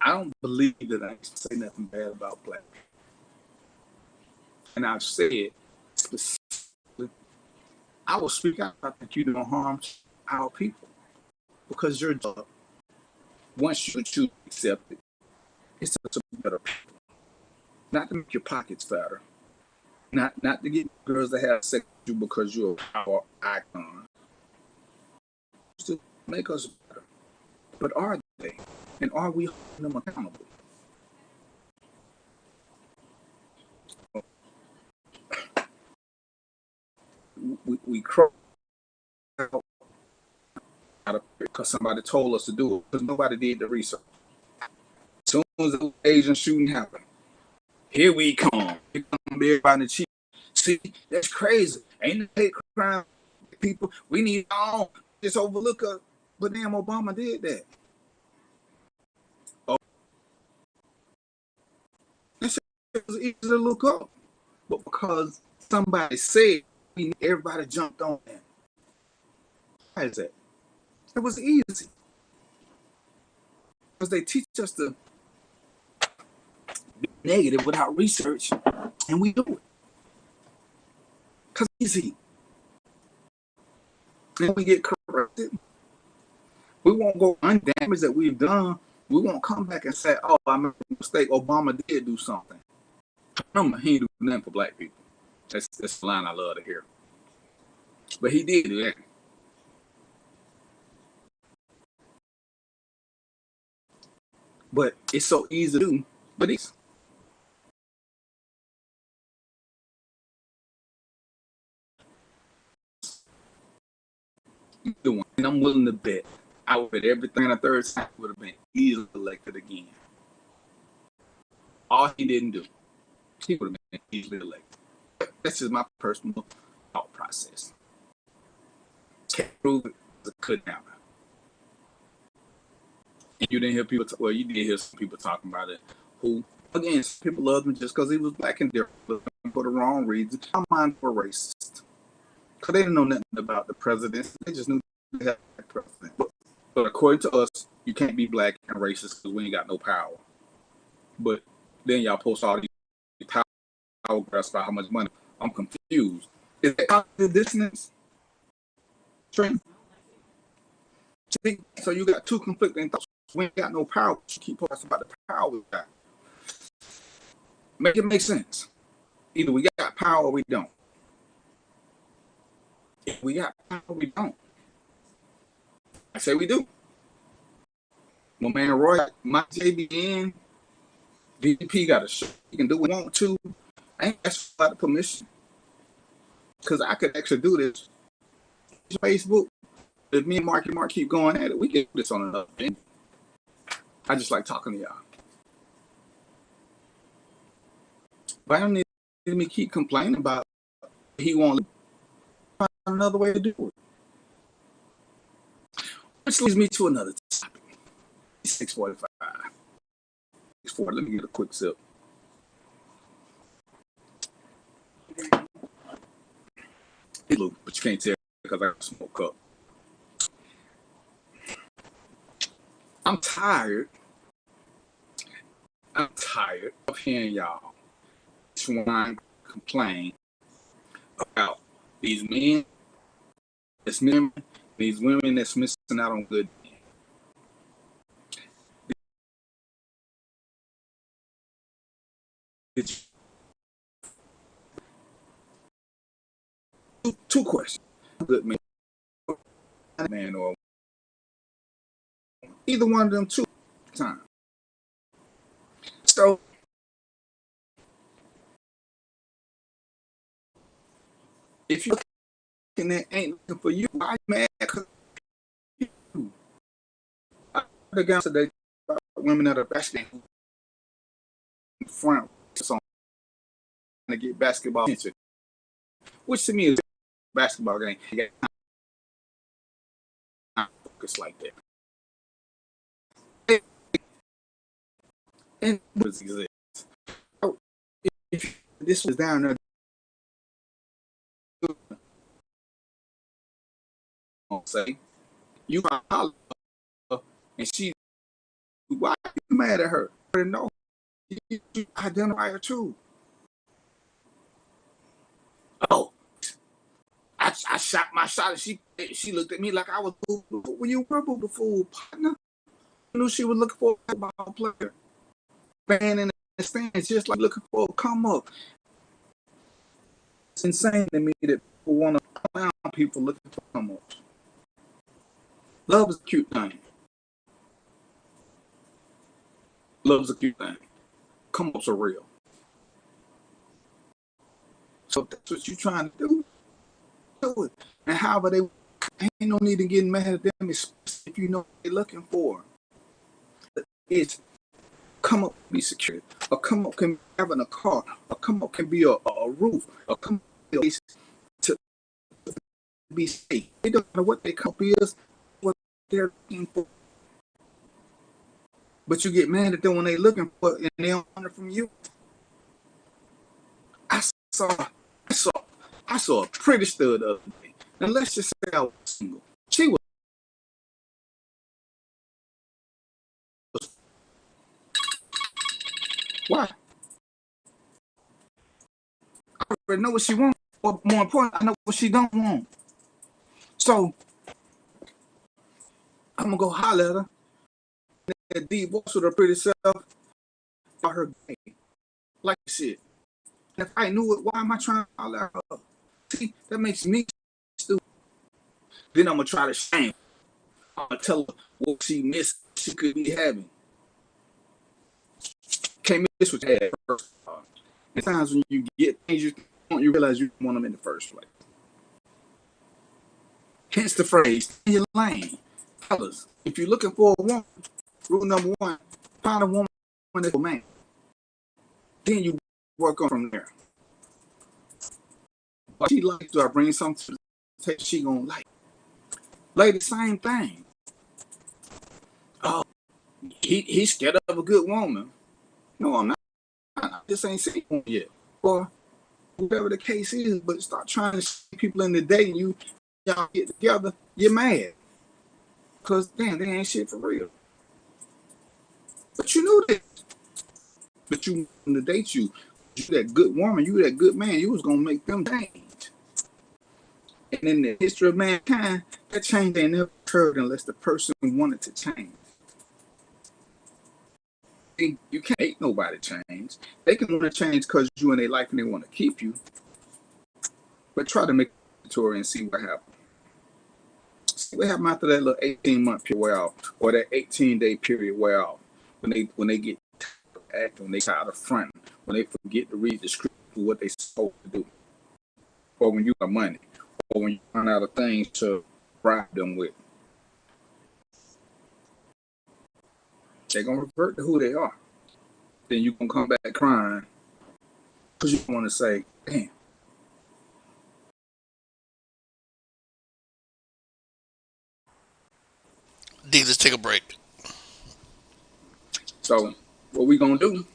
I don't believe that I say nothing bad about black people. And I've said specifically, I will speak out that you don't harm our people. Because your job, once you choose to accept it, it's to be better people. Not to make your pockets fatter. Not to get girls to have sex with you because you're a power icon. To make us better. But are they? And are we holding them accountable? We cry out because somebody told us to do it, because nobody did the research. As soon as the Asian shooting happened, here we come. Here come everybody in the chief. See, that's crazy. Ain't no hate crime, people. We need all just overlook us. But damn, Obama did that. Oh, that shit was easy to look up. But because somebody said, everybody jumped on that. Why is that? It was easy. because they teach us to be negative without research, and we do it because it's easy. And we get corrected. We won't go undamaged that we've done. We won't come back and say, "Oh, I made a mistake. Obama did do something." Remember, he didn't do nothing for black people. That's the line I love to hear. But he did do that. But it's so easy to do. But it's doing. And I'm willing to bet. I would bet everything a third time would have been easily elected again. All he didn't do, he would have been easily elected. That's just my personal thought process. Can't prove it, it couldn't happen. And you didn't hear people, well, you did hear some people talking about it, who, again, some people loved him just because he was black and different for the wrong reason. My mind were racist. Because they didn't know nothing about the president. They just knew they had a president. But according to us, you can't be black and racist because we ain't got no power. But then y'all post all these power graphs about how much money. I'm confused. Is that cognitive dissonance? Trent? So you got two conflicting thoughts. We ain't got no power. You keep posting about the power we got. Make it make sense. Either we got power or we don't. If we got power, we don't. I say we do. My man Roy, my JBN, DVP got a show. He can do what he want to. I ain't asked for a lot of permission. Because I could actually do this. Facebook, if me and Mark keep going at it, we can do this on another thing. I just like talking to y'all. But I don't need me keep complaining about he won't find another way to do it. Which leads me to another topic. 6:45. 6:40. Let me get a quick sip. But you can't tell because I smoke up. I'm tired of hearing y'all swine complain about these men that's missing, these women that's missing out on good men. Two questions. Good man or either one of them two times. So if you're looking at ain't looking for you, why you mad? Because the guys today, women that are basketball in front on to get basketball attention, which to me is a basketball game. You got time to focus like that. And what exists? So if this was down there, say you holler and she, why are you mad at her? No, you identify her too. Oh, I shot my shot and she looked at me like I was when you were the fool, partner. I knew she was looking for a ball player. Fan in the stands, just like looking for a come up. It's insane to me that people want to clown people looking for come ups. Love is a cute thing. Love is a cute thing. Come ups are real. So if that's what you're trying to do it. And however ain't no need to get mad at them, especially if you know what they're looking for. It's come up be secure. A come up can be having a car. A come up can be a roof. A come up can be to be safe. It doesn't matter what they come up is, what they're looking for. But you get mad at them when they're looking for it and they don't want it from you. I saw a pretty stud the other day. And let's just say I was single. She was already know what she wants, or more important, I know what she don't want. So I'm gonna go holler at her. That deep voice with her pretty self, about her game, like shit. And if I knew it, why am I trying to holler at her? See, that makes me stupid. Then I'm gonna try to shame her. I'm gonna tell her what she missed, she could be having. Can't miss what you had first. And times when you get things you want, you realize you want them in the first place. Hence the phrase, stay in your lane. Fellas, if you're looking for a woman, rule number one, find a woman that's a man. Then you work on from there. What she likes, do I bring something to the table she gonna like? Lady, same thing. Oh, he's scared of a good woman. No, I'm not. I just ain't seen one yet. Or whatever the case is, but start trying to see people in the day and y'all get together, you're mad. Because, damn, they ain't shit for real. But you knew that. But you, in the date you that good woman, you that good man, you was going to make them change. And in the history of mankind, that change ain't never occurred unless the person wanted to change. You can't make nobody change. They can want to change because you in their life and they want to keep you. But try to make a story and see what happens. See what happens after that little 18-month period wear off, or that 18-day period wear off. When they get acting, when they tired of fronting, when they forget to read the script for what they supposed to do, or when you got money, or when you run out of things to bribe them with. They're going to revert to who they are. Then you're going to come back crying because you want to say, damn. D, let's take a break. So what we going to do,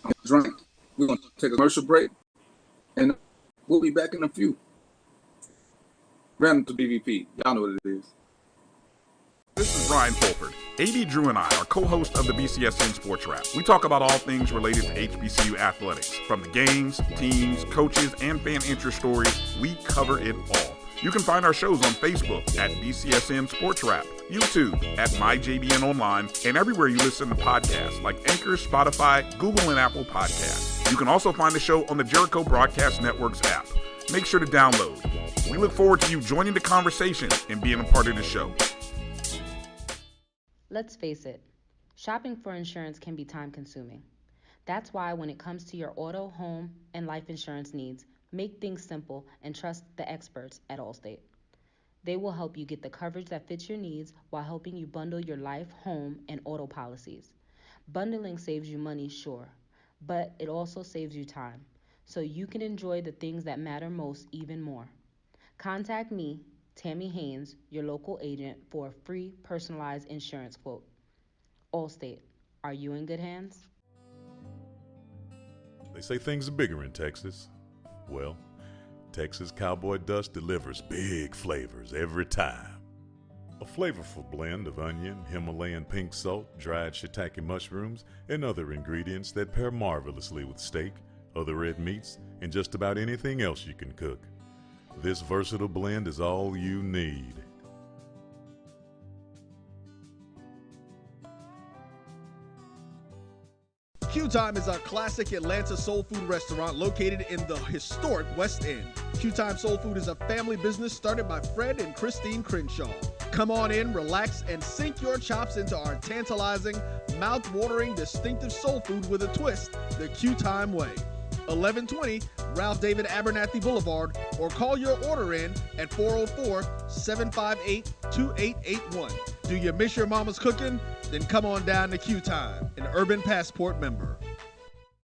I'm going to drink. We're going to take a commercial break, and we'll be back in a few. Random to DVP. Y'all know what it is. This is Ryan Fulford. AD Drew and I are co-hosts of the BCSN Sports Wrap. We talk about all things related to HBCU athletics. From the games, teams, coaches, and fan interest stories, we cover it all. You can find our shows on Facebook at BCSN Sports Wrap, YouTube at MyJBN Online, and everywhere you listen to podcasts like Anchor, Spotify, Google, and Apple Podcasts. You can also find the show on the Jericho Broadcast Network's app. Make sure to download. We look forward to you joining the conversation and being a part of the show. Let's face it, shopping for insurance can be time-consuming. That's why when it comes to your auto, home, and life insurance needs, make things simple and trust the experts at Allstate. They will help you get the coverage that fits your needs while helping you bundle your life, home, and auto policies. Bundling saves you money, sure, but it also saves you time, so you can enjoy the things that matter most even more. Contact me, Tammy Haynes, your local agent, for a free personalized insurance quote. Allstate, are you in good hands? They say things are bigger in Texas. Well, Texas Cowboy Dust delivers big flavors every time. A flavorful blend of onion, Himalayan pink salt, dried shiitake mushrooms, and other ingredients that pair marvelously with steak, other red meats, and just about anything else you can cook. This versatile blend is all you need. Q Time is a classic Atlanta soul food restaurant located in the historic West End. Q Time Soul Food is a family business started by Fred and Christine Crenshaw. Come on in, relax, and sink your chops into our tantalizing, mouth-watering, distinctive soul food with a twist, the Q Time way. 1120 Ralph David Abernathy Boulevard, or call your order in at 404-758-2881. Do you miss your mama's cooking? Then come on down to Q Time, an Urban Passport member.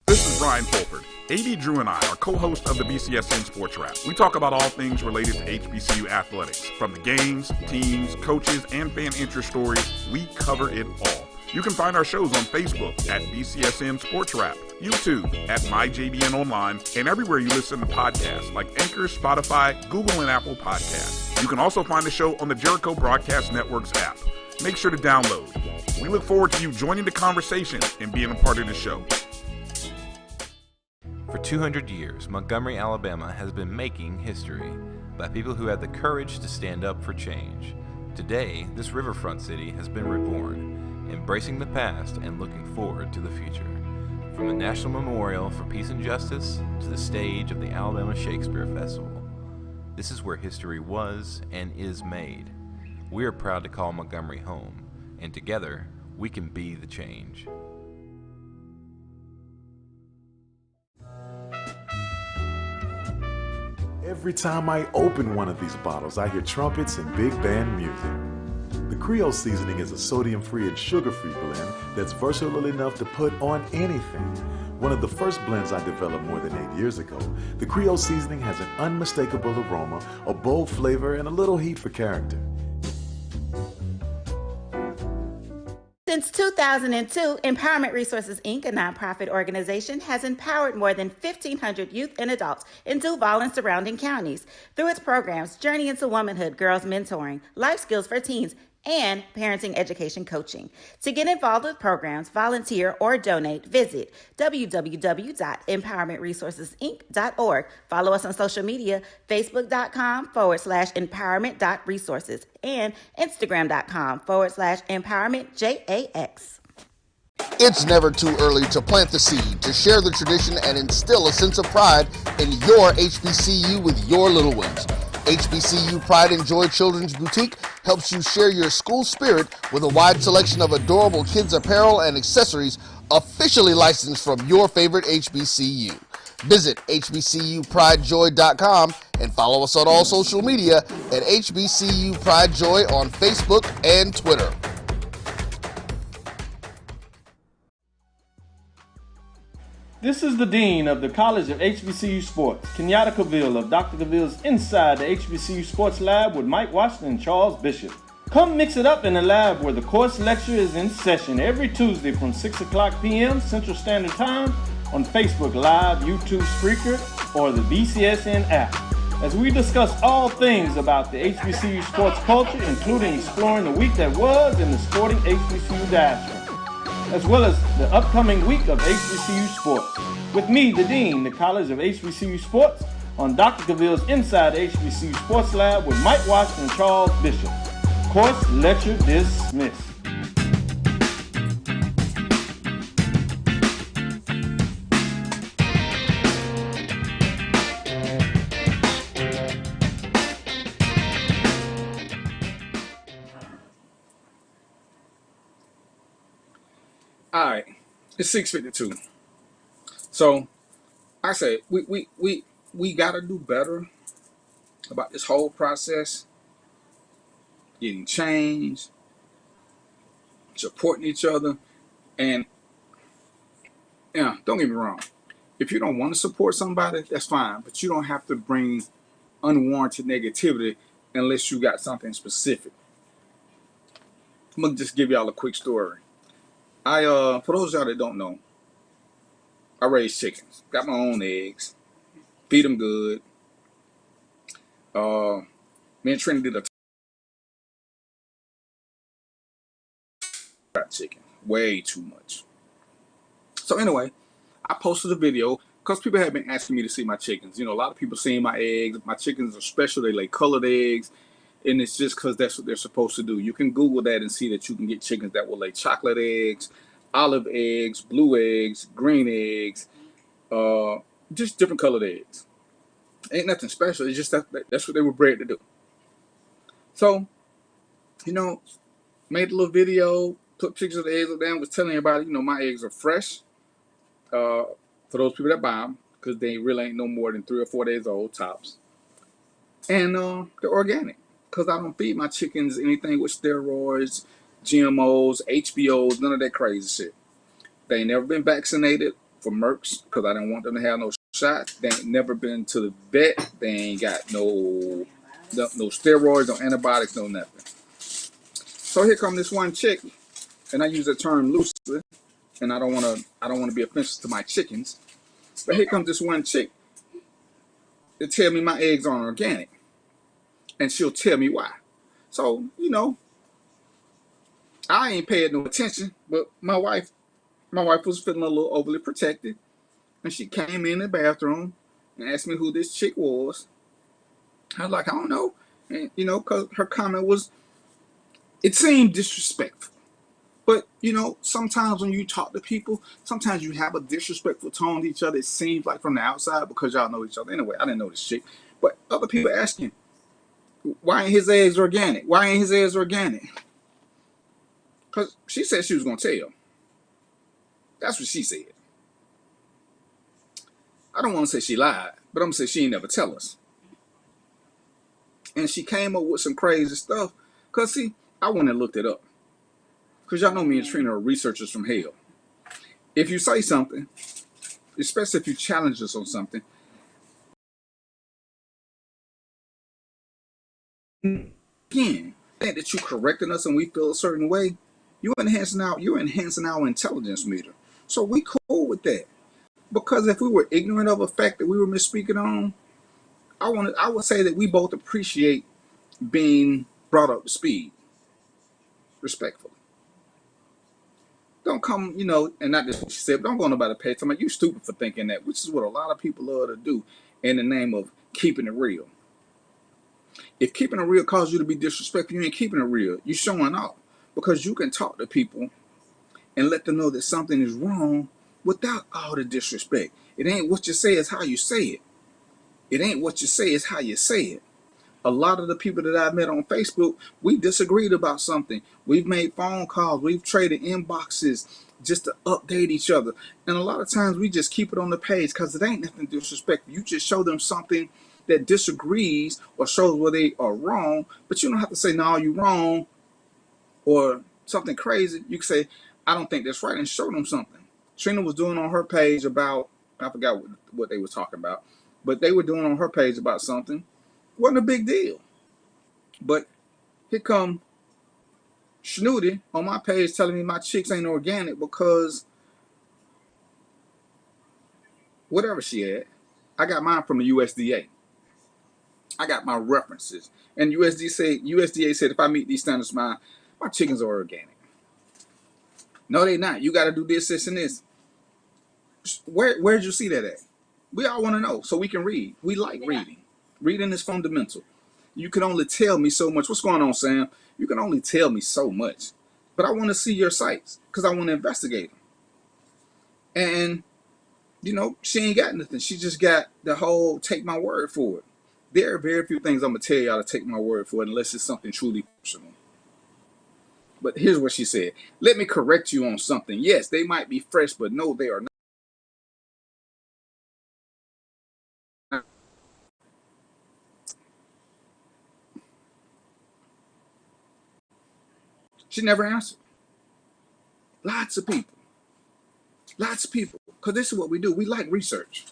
This is Ryan Fulford. AD Drew and I are co-hosts of the BCSN Sports Wrap. We talk about all things related to HBCU athletics. From the games, teams, coaches, and fan interest stories, we cover it all. You can find our shows on Facebook at BCSN Sports Wrap, YouTube at MyJBN Online, and everywhere you listen to podcasts like Anchor, Spotify, Google, and Apple Podcasts. You can also find the show on the Jericho Broadcast Network's app. Make sure to download. We look forward to you joining the conversation and being a part of the show. For 200 years, Montgomery, Alabama has been making history by people who had the courage to stand up for change. Today, this riverfront city has been reborn, embracing the past and looking forward to the future. From the National Memorial for Peace and Justice to the stage of the Alabama Shakespeare Festival, this is where history was and is made. We are proud to call Montgomery home, and together, we can be the change. Every time I open one of these bottles, I hear trumpets and big band music. The Creole Seasoning is a sodium-free and sugar-free blend that's versatile enough to put on anything. One of the first blends I developed more than 8 years ago, the Creole Seasoning has an unmistakable aroma, a bold flavor, and a little heat for character. Since 2002, Empowerment Resources, Inc., a nonprofit organization, has empowered more than 1,500 youth and adults in Duval and surrounding counties through its programs Journey into Womanhood, Girls Mentoring, Life Skills for Teens, and Parenting Education Coaching. To get involved with programs, volunteer, or donate, visit www.empowermentresourcesinc.org. Follow us on social media, facebook.com/empowerment.resources and instagram.com/empowermentJAX. It's never too early to plant the seed, to share the tradition, and instill a sense of pride in your HBCU with your little ones. HBCU Pride and Joy Children's Boutique helps you share your school spirit with a wide selection of adorable kids' apparel and accessories officially licensed from your favorite HBCU. Visit hbcupridejoy.com and follow us on all social media at HBCU Pride Joy on Facebook and Twitter. This is the Dean of the College of HBCU Sports, Kenyatta Cavill of Dr. Cavill's Inside the HBCU Sports Lab with Mike Washington and Charles Bishop. Come mix it up in the lab where the course lecture is in session every Tuesday from 6 o'clock p.m. Central Standard Time on Facebook Live, YouTube Spreaker, or the BCSN app, as we discuss all things about the HBCU sports culture, including exploring the week that was in the sporting HBCU diaspora, as well as the upcoming week of HBCU sports. With me, the Dean, the College of HBCU Sports, on Dr. Cavill's Inside the HBCU Sports Lab with Mike Washington and Charles Bishop. Course lecture dismissed. All right, it's 6:52. So I say we gotta do better about this whole process, getting change, supporting each other, and yeah, don't get me wrong. If you don't want to support somebody, that's fine, but you don't have to bring unwarranted negativity unless you got something specific. I'm gonna just give y'all a quick story. For those of y'all that don't know, I raise chickens. Got my own eggs. Feed them good. Me and Trinity did a fried chicken. Way too much. So anyway, I posted a video because people have been asking me to see my chickens. You know, a lot of people seeing my eggs. My chickens are special. They lay colored eggs. And it's just because that's what they're supposed to do. You can Google that and see that you can get chickens that will lay chocolate eggs, olive eggs, blue eggs, green eggs, just different colored eggs. Ain't nothing special. It's just that's what they were bred to do. So, you know, made a little video, put pictures of the eggs up there, and was telling everybody, you know, my eggs are fresh. For those people that buy them, because they really ain't no more than 3 or 4 days old, tops. And they're organic. Because I don't feed my chickens anything with steroids, GMOs, HBOs, none of that crazy shit. They ain't never been vaccinated for Mercs because I didn't want them to have no shots. They ain't never been to the vet. They ain't got no steroids, no antibiotics, no nothing. So here come this one chick, and I use that term loosely, and I don't want to be offensive to my chickens. But here comes this one chick to tell me my eggs aren't organic. And she'll tell me why. So, you know, I ain't paying no attention, but my wife was feeling a little overly protected. And she came in the bathroom and asked me who this chick was. I was like, I don't know. And, you know, because her comment was, it seemed disrespectful. But, you know, sometimes when you talk to people, sometimes you have a disrespectful tone to each other. It seems like from the outside because y'all know each other. Anyway, I didn't know this chick. But other people asking, why ain't his eggs organic? Why ain't his eggs organic? Because she said she was going to tell. That's what she said. I don't want to say she lied, but I'm going to say she ain't never tell us. And she came up with some crazy stuff. Because, see, I went and looked it up. Because y'all know me and Trina are researchers from hell. If you say something, especially if you challenge us on something, again, that you correcting us and we feel a certain way, you're enhancing our intelligence meter. So we cool with that. Because if we were ignorant of a fact that we were misspeaking on, I would say that we both appreciate being brought up to speed, respectfully. Don't come, you know, and not just what she said, but don't go nobody pay attention. You stupid for thinking that, which is what a lot of people love to do in the name of keeping it real. If keeping it real causes you to be disrespectful, you ain't keeping it real. You're showing off. Because you can talk to people and let them know that something is wrong without all the disrespect. It ain't what you say, it's how you say it. It ain't what you say, it's how you say it. A lot of the people that I met on Facebook, we disagreed about something. We've made phone calls. We've traded inboxes just to update each other. And a lot of times we just keep it on the page because it ain't nothing disrespectful. You just show them something that disagrees or shows where they are wrong. But you don't have to say, no, you're wrong or something crazy. You can say, I don't think that's right, and show them something. Trina was doing on her page about, I forgot what they were talking about, but they were doing on her page about something. Wasn't a big deal. But here come Snooty on my page telling me my chicks ain't organic because whatever she had, I got mine from the USDA. I got my references. And USDA said if I meet these standards, my chickens are organic. No, they not. You got to do this, this, and this. Where'd you see that at? We all want to know so we can read. We like reading. Reading is fundamental. You can only tell me so much. What's going on, Sam? You can only tell me so much. But I want to see your sites because I want to investigate them. And, you know, she ain't got nothing. She just got the whole take my word for it. There are very few things I'm going to tell y'all to take my word for it unless it's something truly personal. But here's what she said. Let me correct you on something. Yes, they might be fresh, but no, they are not. She never answered. Lots of people. Because this is what we do. We like research.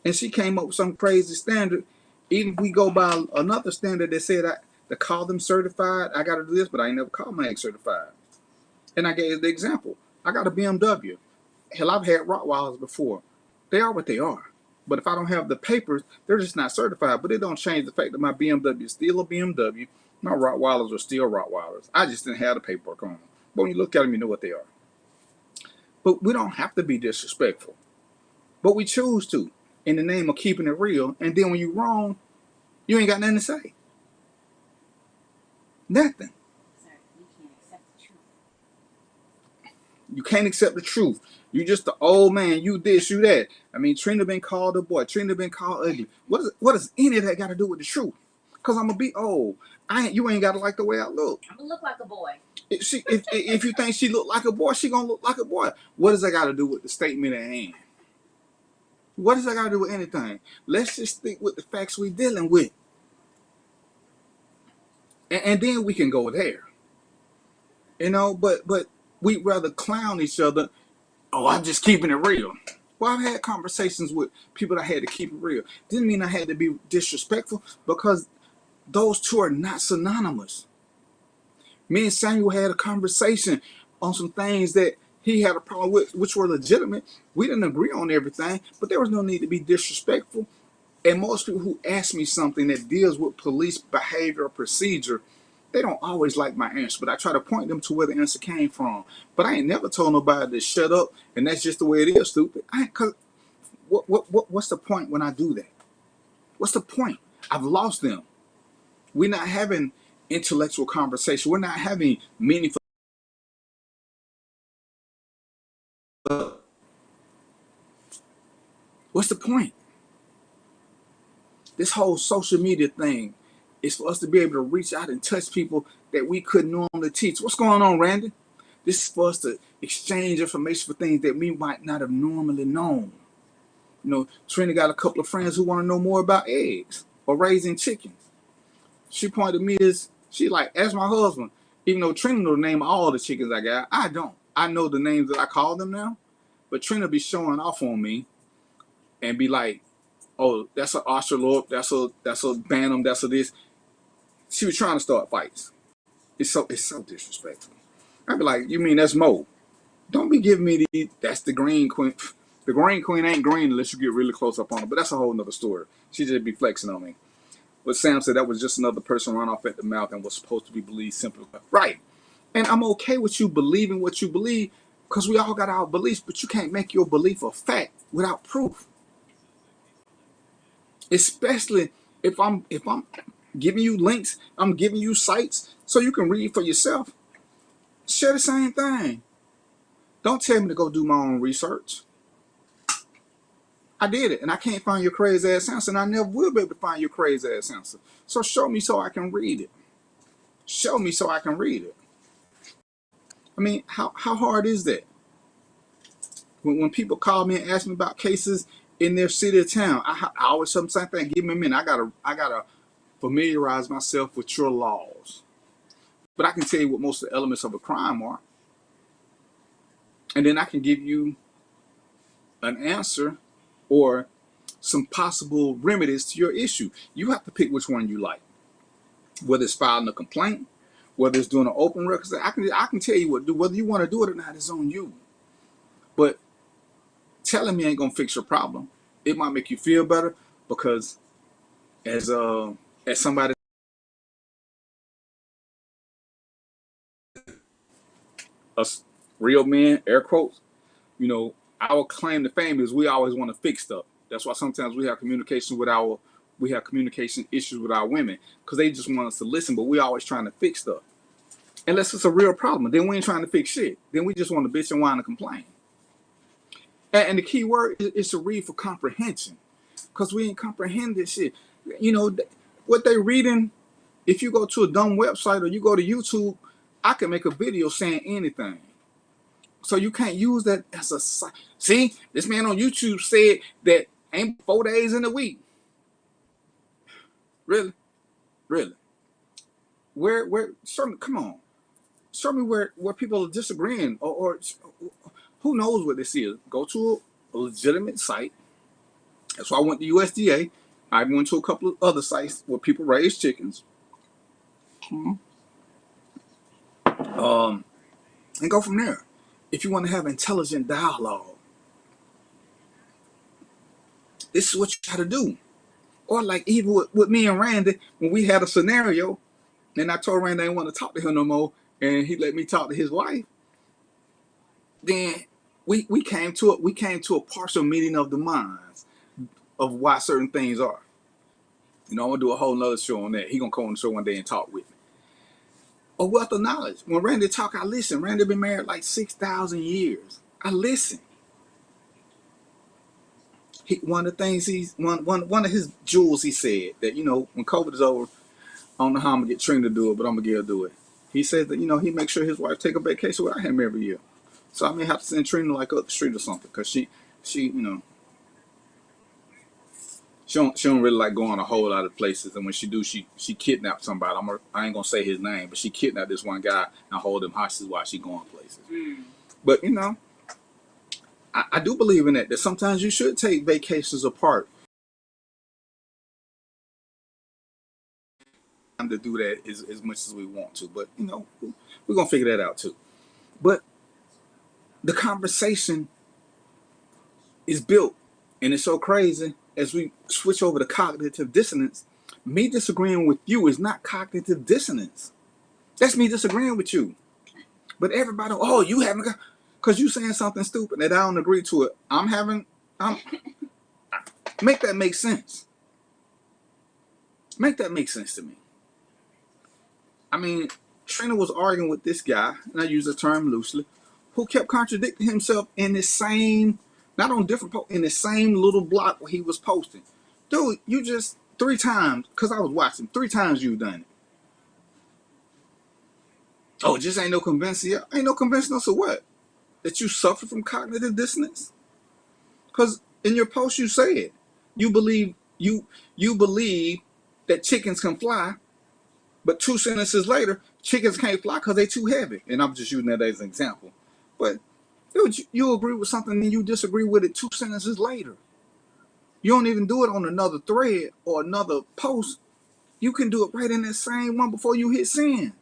And she came up with some crazy standard. Even if we go by another standard that said to call them certified, I got to do this, but I ain't never called my egg certified. And I gave the example. I got a BMW. Hell, I've had Rottweilers before. They are what they are. But if I don't have the papers, they're just not certified. But it don't change the fact that my BMW is still a BMW. My Rottweilers are still Rottweilers. I just didn't have the paperwork on them. But when you look at them, you know what they are. But we don't have to be disrespectful. But we choose to in the name of keeping it real. And then when you're wrong, you ain't got nothing to say. Nothing. Sir, you can't accept the truth. You can't accept the truth. You just the old man. You this, you that. I mean, Trina been called a boy. Trina been called ugly. What does any of that got to do with the truth? Because I'm going to be old. You ain't got to like the way I look. I'm going to look like a boy. If you think she look like a boy, she going to look like a boy. What does that got to do with the statement at hand? What does that got to do with anything? Let's just stick with the facts we dealing with. And then we can go there. You know, but we'd rather clown each other. Oh, I'm just keeping it real. Well, I've had conversations with people that had to keep it real. Didn't mean I had to be disrespectful because those two are not synonymous. Me and Samuel had a conversation on some things that he had a problem with, which were legitimate. We didn't agree on everything, but there was no need to be disrespectful. And most people who ask me something that deals with police behavior or procedure, they don't always like my answer, but I try to point them to where the answer came from. But I ain't never told nobody to shut up, and that's just the way it is, stupid. Cause what's the point when I do that? What's the point? I've lost them. We're not having intellectual conversation. We're not having meaningful. What's the point? This whole social media thing is for us to be able to reach out and touch people that we couldn't normally teach. What's going on, Randy? This is for us to exchange information for things that we might not have normally known. You know, Trina got a couple of friends who want to know more about eggs or raising chickens. She pointed to me as, she like, ask my husband, even though Trina know the name of all the chickens I got, I don't. I know the names that I call them now, but Trina be showing off on me and be like, oh, that's an ocelot, that's a bantam, that's a this. She was trying to start fights. It's so disrespectful. I'd be like, you mean that's Mo? Don't be giving me that's the green queen. The green queen ain't green unless you get really close up on her, but that's a whole nother story. She just be flexing on me. But Sam said that was just another person run off at the mouth and was supposed to be believed simply. Right. And I'm okay with you believing what you believe because we all got our beliefs, but you can't make your belief a fact without proof. Especially if I'm giving you links, I'm giving you sites so you can read for yourself. Share the same thing. Don't tell me to go do my own research. I did it, and I can't find your crazy ass answer, and I never will be able to find your crazy ass answer. So show me so I can read it. Show me so I can read it. I mean, how hard is that? When people call me and ask me about cases in their city or town, I always tell them the same thing. Give me a minute. I gotta familiarize myself with your laws. But I can tell you what most of the elements of a crime are. And then I can give you an answer or some possible remedies to your issue. You have to pick which one you like. Whether it's filing a complaint, whether it's doing an open record, I can tell you what to do. Whether you want to do it or not, it's on you. But telling me ain't gonna fix your problem. It might make you feel better because as somebody, us real men, air quotes, you know, our claim to fame is we always want to fix stuff. That's why sometimes we have communication issues with our women because they just want us to listen, but we always trying to fix stuff. Unless it's a real problem, then we ain't trying to fix shit. Then we just want to bitch and whine and complain. And the key word is to read for comprehension, because we ain't comprehend this shit. You know what they reading. If you go to a dumb website or you go to YouTube, I can make a video saying anything. So you can't use that as a see. This man on YouTube said that ain't 4 days in a week. Really? Where? Show me. Come on. Show me where people are disagreeing or who knows what this is. Go to a legitimate site. That's why I went to USDA. I went to a couple of other sites where people raise chickens. And go from there. If you want to have intelligent dialogue, this is what you got to do. Or like even with me and Randy, when we had a scenario, and I told Randy I didn't want to talk to him no more, and he let me talk to his wife. Then we came to a partial meeting of the minds of why certain things are. You know, I'm gonna do a whole nother show on that. He gonna come on the show one day and talk with me. A wealth of knowledge. When Randy talk, I listen. Randy been married like 6,000 years. I listen. One of the things one of his jewels, he said that, you know, when COVID is over, I don't know how I'm gonna get Trina to do it, but I'm gonna get her to do it. He said that, you know, he makes sure his wife take a vacation without him every year. So I may have to send Trina like up the street or something, because she you know, she don't really like going a whole lot of places. And when she do, she kidnapped somebody. I ain't gonna say his name, but she kidnapped this one guy and hold him hostage while she going places. But you know, I do believe in that sometimes you should take vacations apart. To do that as much as we want to, but you know, we're gonna figure that out too. But the conversation is built, and it's so crazy as we switch over to cognitive dissonance. Me disagreeing with you is not cognitive dissonance. That's me disagreeing with you. But everybody, oh, you haven't got, because you saying something stupid that I don't agree to it. Make that make sense. Make that make sense to me. I mean, Trina was arguing with this guy, and I use the term loosely, who kept contradicting himself in the same, not on different, in the same little block where he was posting. Dude, you just 3 times, because I was watching, 3 times you've done it. Oh, just ain't no convincing. Ain't no convincing us of what? That you suffer from cognitive dissonance? Because in your post you said you believe that chickens can fly, but 2 sentences later, chickens can't fly because they're too heavy. And I'm just using that as an example. But dude, you agree with something and you disagree with it 2 sentences later. You don't even do it on another thread or another post. You can do it right in that same one before you hit send.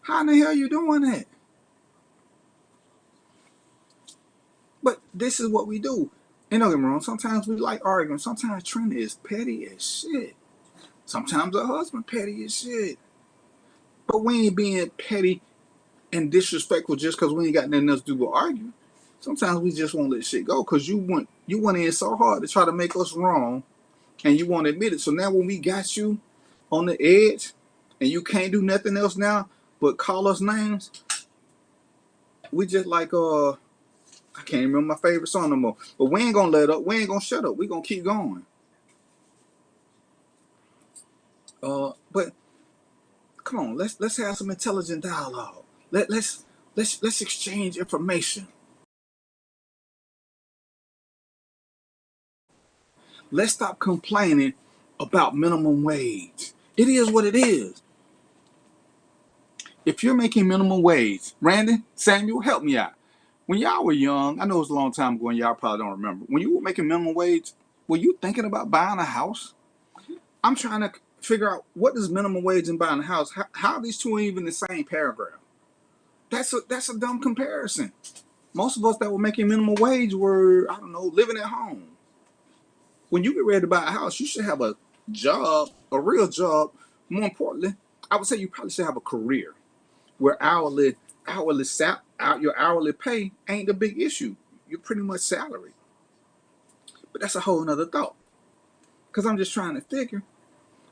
How in the hell are you doing that? But this is what we do. And don't get me wrong, sometimes we like arguing. Sometimes Trina is petty as shit. Sometimes her husband petty as shit. But we ain't being petty and disrespectful just because we ain't got nothing else to do but argue. Sometimes we just won't let shit go because you went in so hard to try to make us wrong and you won't admit it. So now when we got you on the edge and you can't do nothing else now but call us names, we just like I can't remember my favorite song no more. But we ain't gonna let up. We ain't gonna shut up. We gonna keep going. But come on, let's have some intelligent dialogue. Let's exchange information. Let's stop complaining about minimum wage. It is what it is. If you're making minimum wage, Randy, Samuel, help me out. When y'all were young, I know it was a long time ago and y'all probably don't remember. When you were making minimum wage, were you thinking about buying a house? I'm trying to figure out what is minimum wage and buying a house. How are these two even in the same paragraph? That's a dumb comparison. Most of us that were making minimum wage were, I don't know, living at home. When you get ready to buy a house, you should have a job, a real job. More importantly, I would say you probably should have a career where your hourly pay ain't the big issue. You're pretty much salary. But that's a whole nother thought. Because I'm just trying to figure.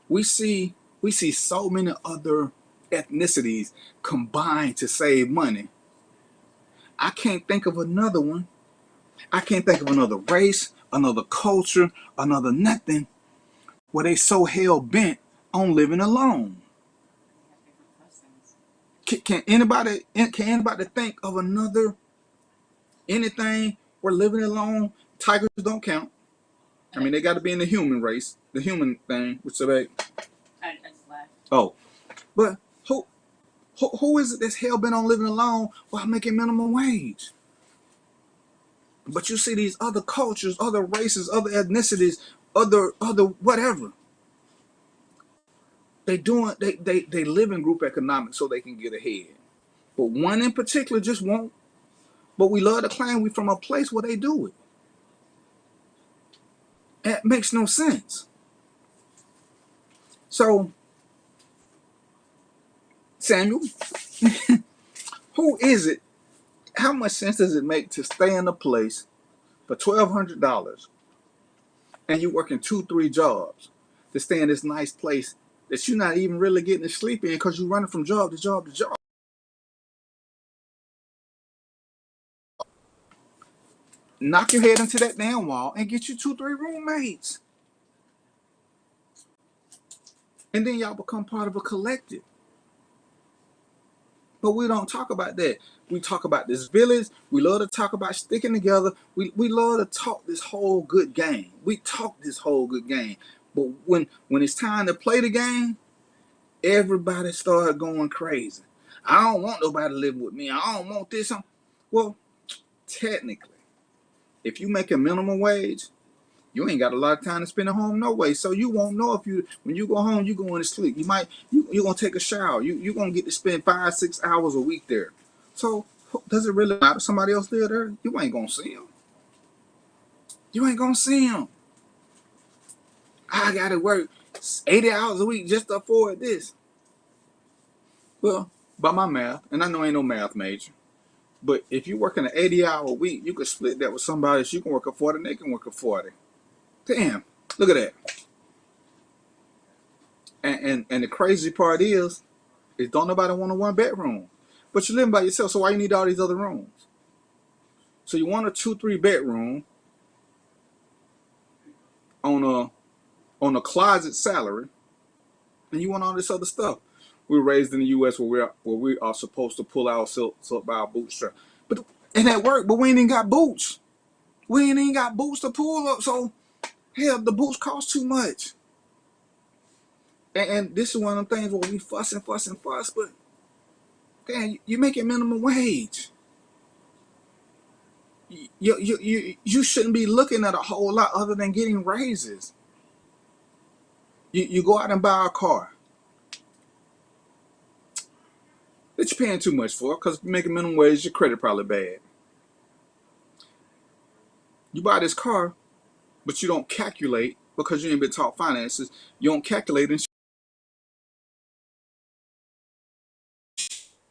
We see so many other ethnicities combined to save money. I can't think of another one. I can't think of another race, another culture, another nothing where they so hell bent on living alone. Can anybody think of another anything where living alone? Tigers don't count. I mean, they got to be in the human race, the human thing, which they. I just laughed. Oh, but who is it that's hell bent on living alone while making minimum wage? But you see these other cultures, other races, other ethnicities, other whatever. They live in group economics so they can get ahead. But one in particular just won't. But we love to claim we from a place where they do it. It makes no sense. So, Samuel, who is it? How much sense does it make to stay in a place for $1,200 and you working 2-3 jobs to stay in this nice place that you're not even really getting to sleep in because you're running from job to job to job? Knock your head into that damn wall and get you 2-3 roommates. And then y'all become part of a collective. But we don't talk about that. We talk about this village. We love to talk about sticking together. We love to talk this whole good game. We talk this whole good game. But when it's time to play the game, everybody started going crazy. I don't want nobody living with me. I don't want this. Well, technically, if you make a minimum wage, you ain't got a lot of time to spend at home no way. So you won't know when you go home, you going to sleep. You're going to take a shower. You're going to get to spend 5-6 hours a week there. So does it really matter if somebody else live there? You ain't going to see them. You ain't going to see them. I got to work 80 hours a week just to afford this. Well, by my math, and I know I ain't no math major, but if you work in an 80-hour week, you could split that with somebody else. You can work a 40, and they can work a 40. Damn, look at that. And the crazy part is don't nobody want a one bedroom. But you're living by yourself, so why you need all these other rooms? So you want a 2-3 bedroom on a closet salary, and you want all this other stuff. We're raised in the U.S. where we are supposed to pull ourselves up by our bootstrap. And that work, but we ain't even got boots. We ain't even got boots to pull up, so hell, the boots cost too much. And this is one of them things where we fuss, but damn, you making minimum wage. You shouldn't be looking at a whole lot other than getting raises. You go out and buy a car that you're paying too much for because if you're making minimum wage, your credit probably bad. You buy this car, but you don't calculate because you ain't been taught finances. You don't calculate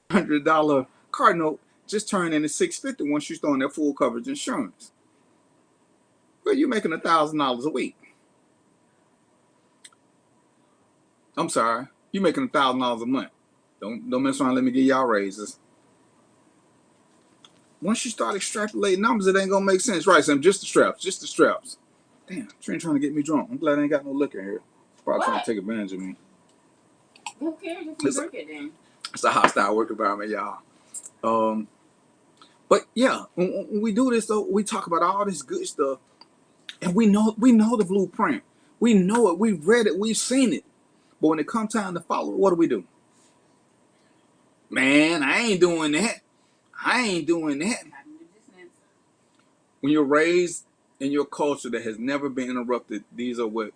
$100 car note just turned into $650 once you start on that full coverage insurance. Well, you're making $1,000 a week. I'm sorry, you're making $1,000 a month. Don't mess around. Let me give y'all raises. Once you start extrapolating numbers, it ain't gonna make sense, right? Sam, just the straps. Damn, Trent trying to get me drunk. I'm glad I ain't got no liquor here. Probably trying to take advantage of me. Who cares if you drink it then? It's a hostile work environment, y'all. But yeah, when we do this though, we talk about all this good stuff, and we know the blueprint. We know it. We've read it. We've seen it. But when it comes time to follow it, what do? Man, I ain't doing that. When you're raised in your culture that has never been interrupted, these are what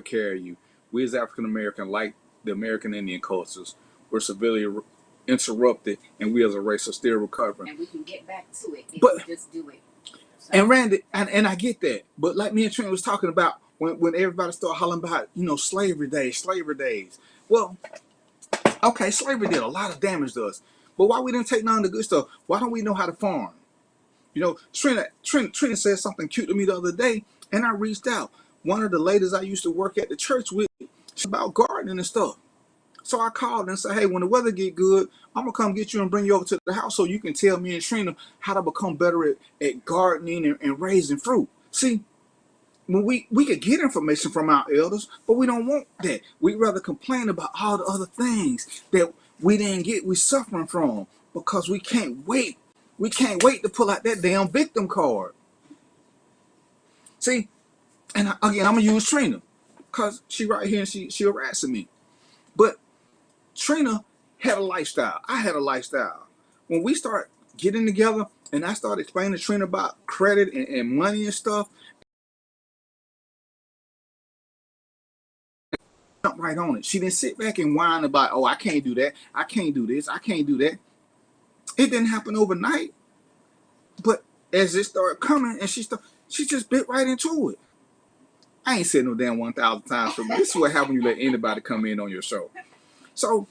carry you. We as African American, like the American Indian cultures, were severely interrupted, and we as a race are still recovering. And we can get back to it if we just do it. So. And Randy, and I get that, but like me and Trent was talking about when everybody started hollering about slavery days. Well, okay, slavery did a lot of damage to us, but why we didn't take none of the good stuff? Why don't we know how to farm? Trent said something cute to me the other day, and I reached out. One of the ladies I used to work at the church with, she's about gardening and stuff. So I called and said, hey, when the weather get good, I'm going to come get you and bring you over to the house so you can tell me and Trina how to become better at gardening and raising fruit. See, when we could get information from our elders, but we don't want that. We'd rather complain about all the other things that we didn't get, we suffering from because we can't wait. We can't wait to pull out that damn victim card. See, and again, I'm going to use Trina because she right here and she harassing me. But Trina had a lifestyle. I had a lifestyle. When we start getting together and I started explaining to Trina about credit and money and stuff, jump right on it. She didn't sit back and whine about, oh, I can't do that. I can't do this. I can't do that. It didn't happen overnight. But as it started coming and she just bit right into it. I ain't said no damn 1,000 times for me. This is what happens when you let anybody come in on your show. So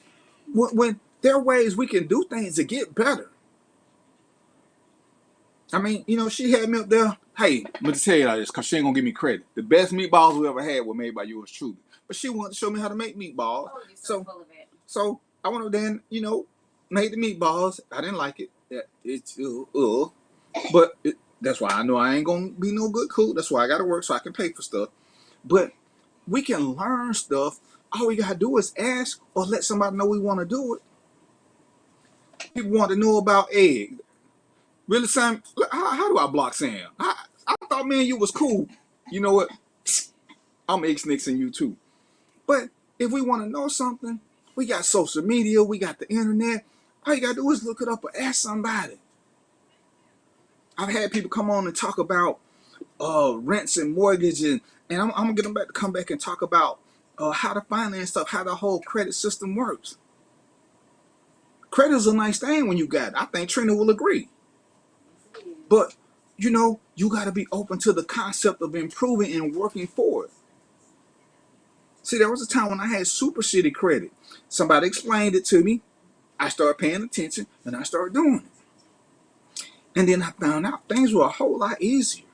when there are ways we can do things to get better. I mean, she had me up there. Hey, I'm going to tell you this because she ain't going to give me credit. The best meatballs we ever had were made by yours truly. But she wanted to show me how to make meatballs. Oh, you're so full of it. So I went over there and, made the meatballs. I didn't like it. But that's why I know I ain't going to be no good cook. That's why I got to work so I can pay for stuff. But we can learn stuff. All we got to do is ask or let somebody know we want to do it. People want to know about eggs. Really, Sam, how do I block Sam? I thought me and you was cool. You know what? I'm X-Nixing you too. But if we want to know something, we got social media, we got the internet. All you got to do is look it up or ask somebody. I've had people come on and talk about rents and mortgages, and I'm going to get them back to come back and talk about how to finance stuff, how the whole credit system works. Credit is a nice thing when you got it. I think Trina will agree. But, you got to be open to the concept of improving and working for it. See, there was a time when I had super shitty credit. Somebody explained it to me. I started paying attention, and I started doing it. And then I found out things were a whole lot easier.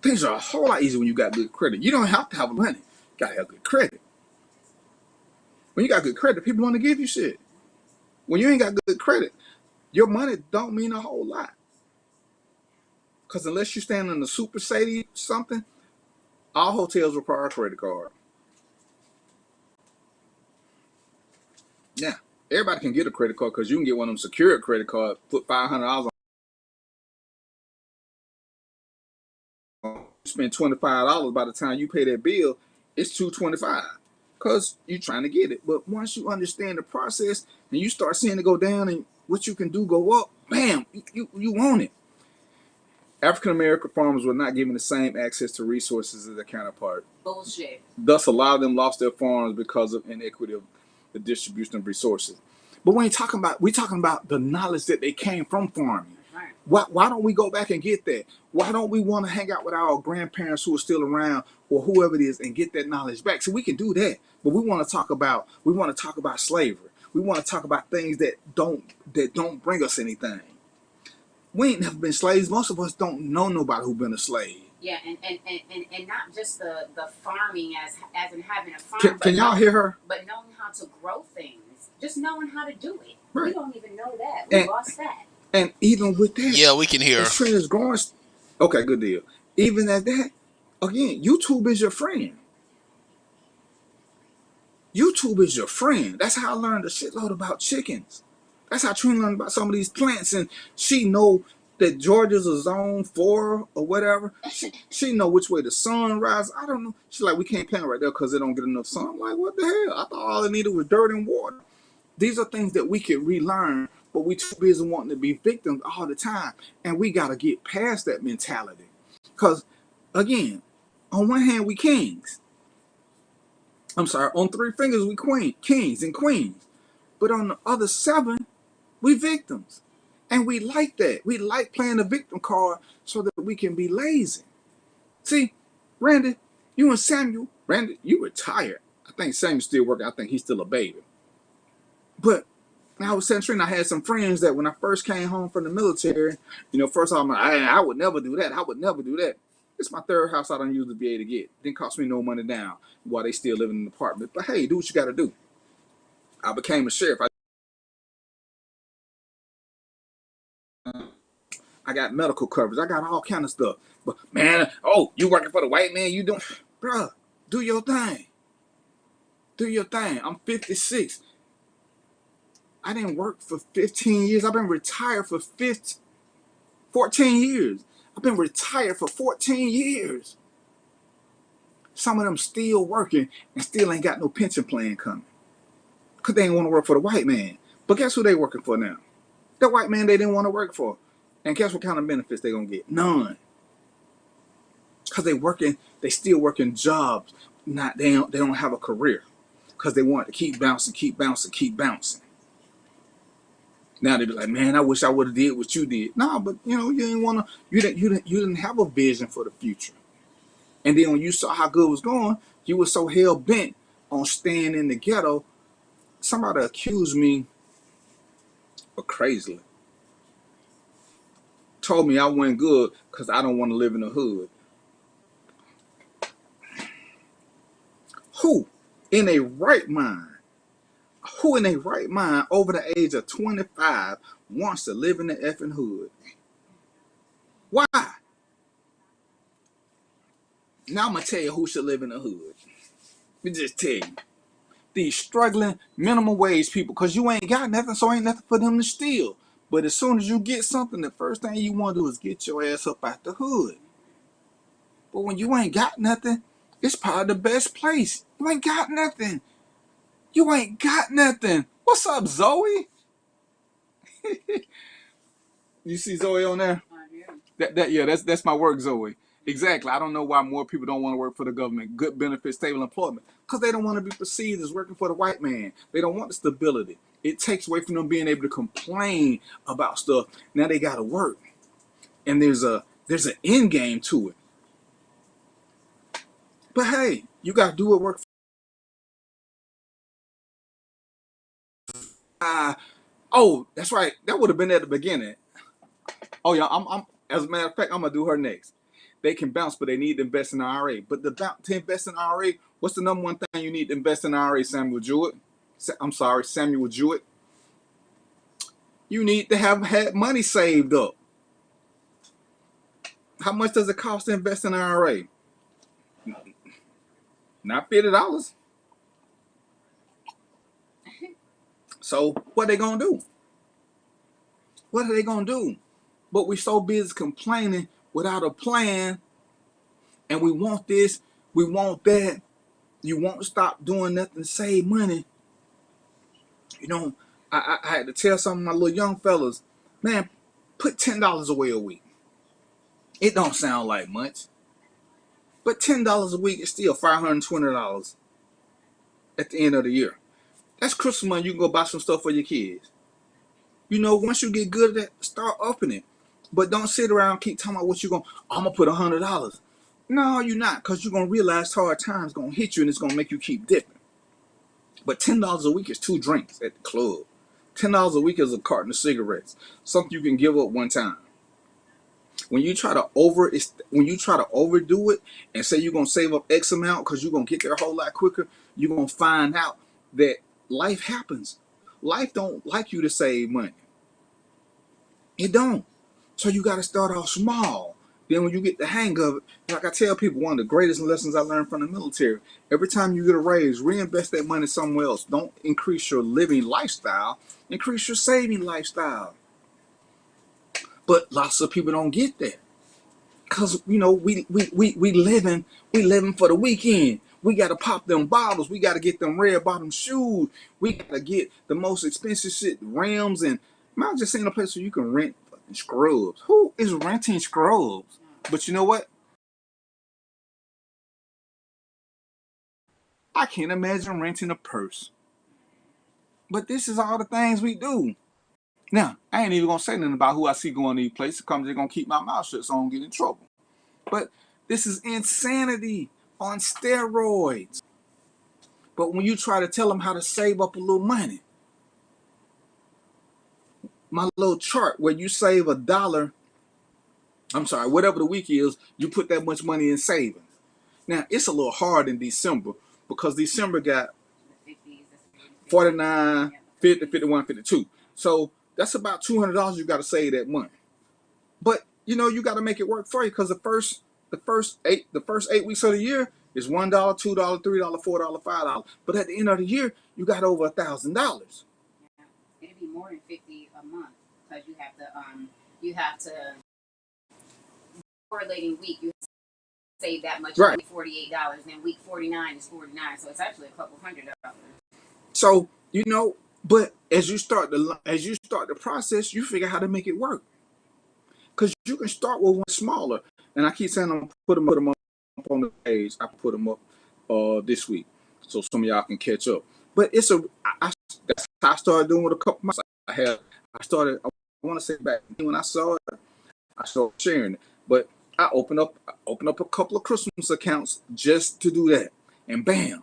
Things are a whole lot easier when you got good credit. You don't have to have money. You got to have good credit. When you got good credit, people want to give you shit. When you ain't got good credit, your money don't mean a whole lot. Because unless you stand in the super shady something, all hotels require a credit card. Yeah, everybody can get a credit card because you can get one of them secured credit cards, put $500 on, spend $25. By the time you pay that bill, it's $225 because you're trying to get it. But once you understand the process and you start seeing it go down and what you can do go up, bam, you want it. African American farmers were not given the same access to resources as their counterpart. Bullshit. Thus, a lot of them lost their farms because of inequity of the distribution of resources. But we're talking about the knowledge that they came from farming. Right. Why don't we go back and get that? Why don't we want to hang out with our grandparents who are still around or whoever it is and get that knowledge back? So we can do that. But we want to talk about slavery. We want to talk about things that don't bring us anything. We ain't never been slaves. Most of us don't know nobody who been a slave. Yeah, and not just the farming as in having a farm. Can y'all hear her? But knowing how to grow things. Just knowing how to do it. Right. We don't even know that. We lost that. And even with that, Yeah, we can hear. the trend is growing. Okay, good deal. Even at that, again, YouTube is your friend. YouTube is your friend. That's how I learned a shitload about chickens. That's how Trina learned about some of these plants, and she know that Georgia's a zone 4 or whatever. She know which way the sun rises. I don't know. She's like, we can't plant right there because they don't get enough sun. I'm like, what the hell? I thought all it needed was dirt and water. These are things that we can relearn, but we too busy wanting to be victims all the time, and we got to get past that mentality. Because, again, on one hand, we kings. I'm sorry, on 3 fingers, we kings and queens. But on the other 7, we victims. And we like that. We like playing the victim card so that we can be lazy. See, Randy, you and Samuel, Randy, you retired. I think Samuel's still working. I think he's still a baby. But I was saying, Trina, I had some friends that when I first came home from the military, first off, I would never do that. I would never do that. It's my 3rd house I done used the VA to get. Didn't cost me no money down while they still living in an apartment. But hey, do what you got to do. I became a sheriff. I got medical coverage. I got all kind of stuff. But man, you working for the white man? You doing, bruh? Do your thing. Do your thing. I'm 56. I didn't work for 15 years. I've been retired for 14 years. I've been retired for 14 years. Some of them still working and still ain't got no pension plan coming. Because they ain't want to work for the white man. But guess who they working for now? The white man they didn't want to work for. And guess what kind of benefits they going to get? None. Because they still working jobs. They don't have a career. Because they want to keep bouncing, keep bouncing, keep bouncing. Now they be like, man, I wish I would have did what you did. No, but you didn't want to. You didn't have a vision for the future. And then when you saw how good it was going, you were so hell bent on staying in the ghetto. Somebody accused me of crazy. Told me I wasn't good because I don't want to live in the hood. Who in a right mind? Who in a right mind over the age of 25 wants to live in the effing hood? Why? Now I'm going to tell you who should live in the hood. Let me just tell you. These struggling minimum wage people, because you ain't got nothing, so ain't nothing for them to steal. But as soon as you get something, the first thing you want to do is get your ass up out the hood. But when you ain't got nothing, it's probably the best place. You ain't got nothing. You ain't got nothing. What's up, Zoe? You see Zoe on there? That's my work, Zoe. Exactly. I don't know why more people don't want to work for the government. Good benefits, stable employment. Because they don't want to be perceived as working for the white man. They don't want the stability. It takes away from them being able to complain about stuff. Now they got to work. And there's an end game to it. But hey, you got to do what works Oh, that's right. That would have been at the beginning. Oh yeah, I'm as a matter of fact, I'm gonna do her next. They can bounce, but they need to invest in IRA. But to invest in IRA, what's the number one thing you need to invest in IRA, Samuel Jewett? Samuel Jewett. You need to have had money saved up. How much does it cost to invest in IRA? Not $50. So what are they gonna do? What are they gonna do? But we're so busy complaining without a plan, and we want this, we want that. You won't stop doing nothing to save money. You know, I had to tell some of my little young fellas, man, put $10 away a week. It don't sound like much, but $10 a week is still $520 at the end of the year. That's Christmas money. You can go buy some stuff for your kids. You know, once you get good at that, start upping it. But don't sit around and keep talking about what you're going, I'm going to put $100. No, you're not, because you're going to realize hard times going to hit you and it's going to make you keep dipping. But $10 a week is 2 drinks at the club. $10 a week is a carton of cigarettes, something you can give up one time. When you try to overdo it and say you're gonna save up X amount because you're gonna get there a whole lot quicker, you're gonna find out that life happens. Life don't like you to save money. It don't. So you gotta start off small. Then when you get the hang of it, like I tell people, one of the greatest lessons I learned from the military, every time you get a raise, reinvest that money somewhere else. Don't increase your living lifestyle, increase your saving lifestyle. But lots of people don't get that. Cause you know we living for the weekend. We gotta pop them bottles. We gotta get them red bottom shoes. We gotta get the most expensive shit, rims, and man, I just seen a place where you can rent fucking scrubs. Who is renting scrubs? But you know what? I can't imagine renting a purse. But this is all the things we do. Now, I ain't even gonna say nothing about who I see going to these places. Come, they're gonna keep my mouth shut so I don't get in trouble. But this is insanity on steroids. But when you try to tell them how to save up a little money, my little chart where you save $1, whatever the week is, you put that much money in savings. Now, it's a little hard in December because December got 49, 50, 51, 52. So that's about $200 you got to save that month. But you know you got to make it work for you because the first 8 weeks of the year is $1, $2, $3, $4, $5. But at the end of the year, you got over $1,000. Yeah. It'd be more than 50 a month because you have to correlating week you save that much, right? $48. Then week 49 is 49, so it's actually a couple $100. So you know, but as you start the process, you figure out how to make it work. Because you can start with one smaller, and I keep saying I'm gonna put them up on the page. I put them up this week, so some of y'all can catch up. But that's how I started doing with a couple months. I want to say back when I saw it, I started sharing it. But I opened up a couple of Christmas accounts just to do that, and bam.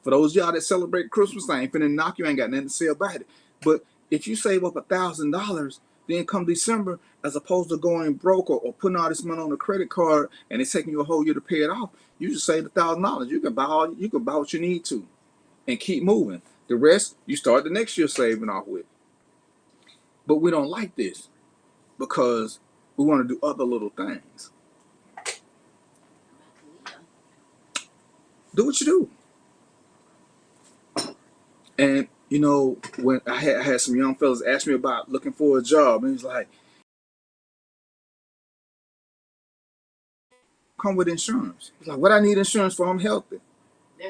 For those of y'all that celebrate Christmas, I ain't finna knock you. I ain't got nothing to say about it. But if you save up $1,000, then come December, as opposed to going broke or putting all this money on a credit card and it's taking you a whole year to pay it off, you just save $1,000. You can buy what you need to, and keep moving. The rest you start the next year saving off with. But we don't like this because we want to do other little things. Do what you do. And you know, when I had some young fellas ask me about looking for a job, and he's like, come with insurance. He's like, what I need insurance for? I'm healthy. Yeah.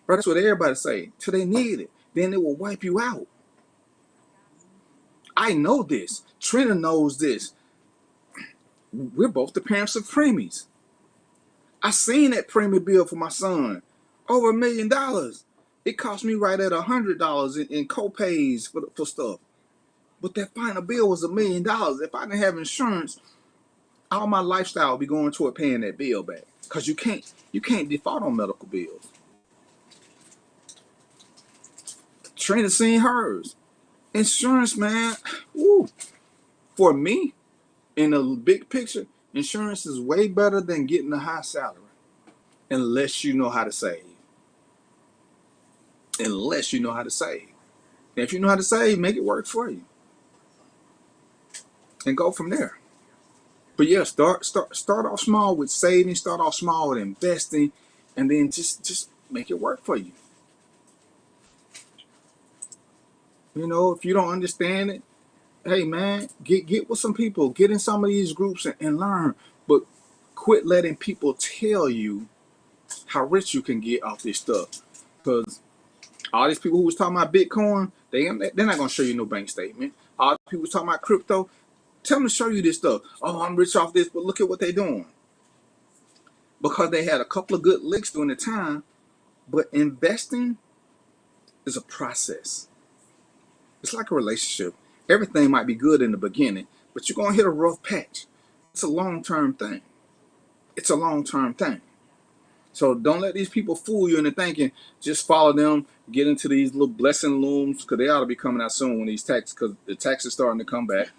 Right, that's what everybody say. Till they need it. Then it will wipe you out. I know this. Trina knows this. We're both the parents of preemies. I seen that preemie bill for my son. Over $1 million. It cost me right at $100 in co-pays for stuff. But that final bill was $1 million. If I didn't have insurance, all my lifestyle would be going toward paying that bill back. Because you can't default on medical bills. Trina seen hers. Insurance, man. Woo. For me, in the big picture, insurance is way better than getting a high salary. Unless you know how to save. Unless you know how to save. And if you know how to save, make it work for you. And go from there. But yeah, start off small with saving, start off small with investing, and then just make it work for you. You know, if you don't understand it, hey man, get with some people, get in some of these groups and learn. But quit letting people tell you how rich you can get off this stuff. Because all these people who was talking about Bitcoin, they're not gonna show you no bank statement. All the people talking about crypto, tell them to show you this stuff. Oh, I'm rich off this, but look at what they're doing. Because they had a couple of good licks during the time, but investing is a process. It's like a relationship. Everything might be good in the beginning, but you're going to hit a rough patch. It's a long-term thing. It's a long-term thing. So don't let these people fool you into thinking, just follow them, get into these little blessing looms, because they ought to be coming out soon when these taxes, because the taxes starting to come back,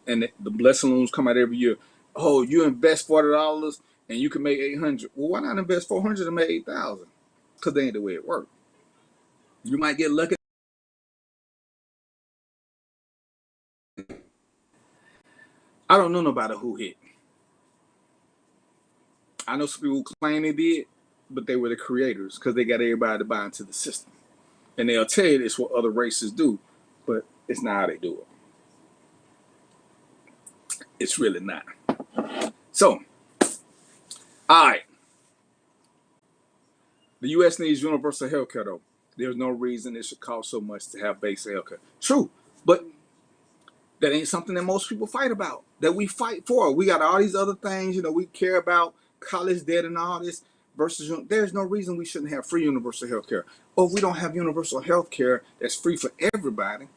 and the blessing looms come out every year. Oh, you invest $40 and you can make $800. Well, why not invest $400 and make $8,000? Because they ain't the way it works. You might get lucky. I don't know nobody who hit. I know some people who claim they did, but they were the creators because they got everybody to buy into the system. And they'll tell you it's what other races do, but it's not how they do it. It's really not. So, all right. The U.S. needs universal health care, though. There's no reason it should cost so much to have basic health care. True, but that ain't something that most people fight about, that we fight for. We got all these other things, you know, we care about college debt and all this versus, there's no reason we shouldn't have free universal health care. Or if we don't have universal health care that's free for everybody,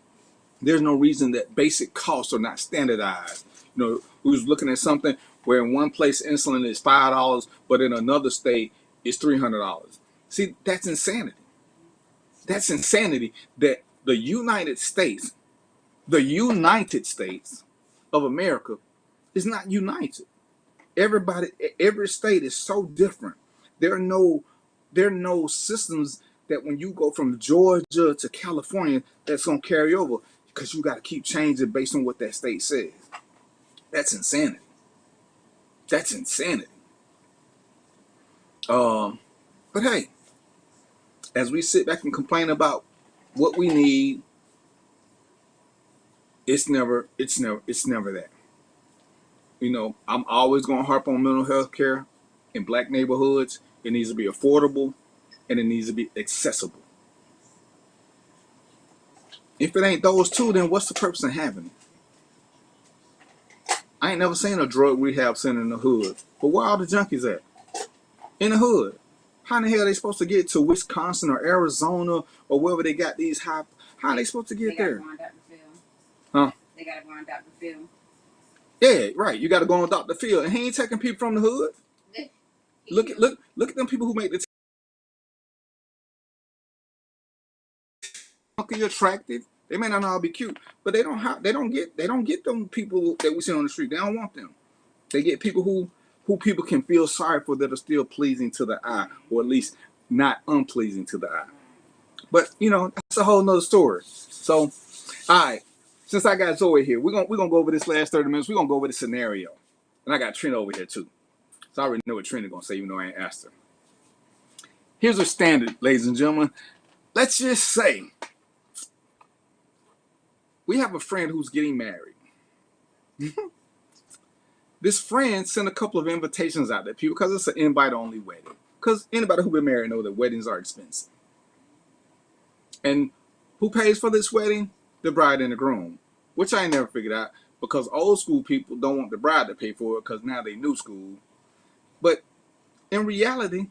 there's no reason that basic costs are not standardized. You know, we was looking at something where in one place insulin is $5, but in another state it's $300. See, that's insanity. That's insanity that the United States of America is not united. Every state is so different. There are no systems that when you go from Georgia to California that's gonna carry over, because you got to keep changing based on what that state says. That's insanity. That's insanity. But hey, as we sit back and complain about what we need, it's never that. You know, I'm always gonna harp on mental health care in black neighborhoods. It needs to be affordable and it needs to be accessible. If it ain't those two, then what's the purpose of having it? I ain't never seen a drug rehab center in the hood. But where all the junkies at? In the hood. How in the hell are they supposed to get to Wisconsin or Arizona or wherever they got these high? How are they supposed to get there? Huh? They gotta go on Dr. Phil. Yeah, right. You got to go on Dr. Phil, and he ain't taking people from the hood. Look at them people who make the funky attractive. They may not all be cute, but they don't get them people that we see on the street. They don't want them. They get people who people can feel sorry for that are still pleasing to the eye, or at least not unpleasing to the eye. But you know, that's a whole nother story. So, all right. Since I got Zoe here, we're gonna go over this last 30 minutes. We're gonna go over the scenario. And I got Trina over here too. So I already know what Trina gonna say, even though I ain't asked her. Here's a standard, ladies and gentlemen. Let's just say we have a friend who's getting married. This friend sent a couple of invitations out to people because it's an invite-only wedding. Because anybody who's been married knows that weddings are expensive. And who pays for this wedding? The bride and the groom, which I ain't never figured out, because old school people don't want the bride to pay for it because now they new school. But in reality,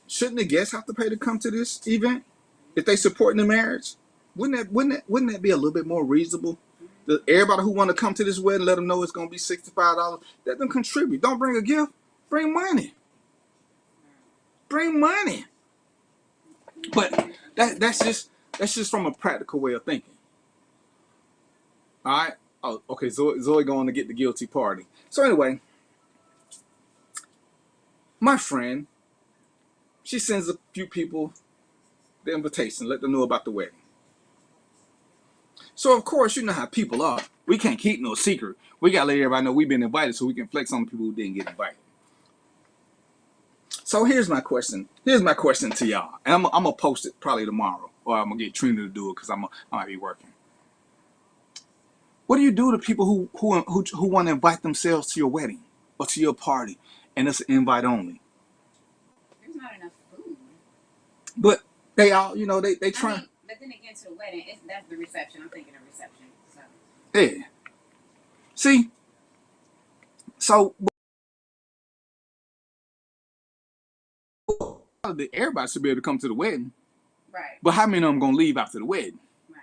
shouldn't the guests have to pay to come to this event if they supporting the marriage? Wouldn't that be a little bit more reasonable? Everybody who want to come to this wedding, let them know it's going to be $65. Let them contribute. Don't bring a gift. Bring money. Bring money. But that's just That's just from a practical way of thinking. All right. Oh, okay. Zoe going to get the guilty party. So anyway, my friend, she sends a few people the invitation, let them know about the wedding. So of course, you know how people are. We can't keep no secret. We gotta let everybody know we've been invited so we can flex on the people who didn't get invited. So here's my question. Here's my question to y'all. And I'm gonna post it probably tomorrow, or I'm gonna get Trina to do it because I might be working. What do you do to people who want to invite themselves to your wedding or to your party, and it's an invite only? There's not enough food. But they all, you know, they try. I mean, but then again, to the wedding, that's the reception. I'm thinking of reception. So. Yeah. See. So. Everybody should be able to come to the wedding. Right. But how many of them gonna leave after the wedding? Right.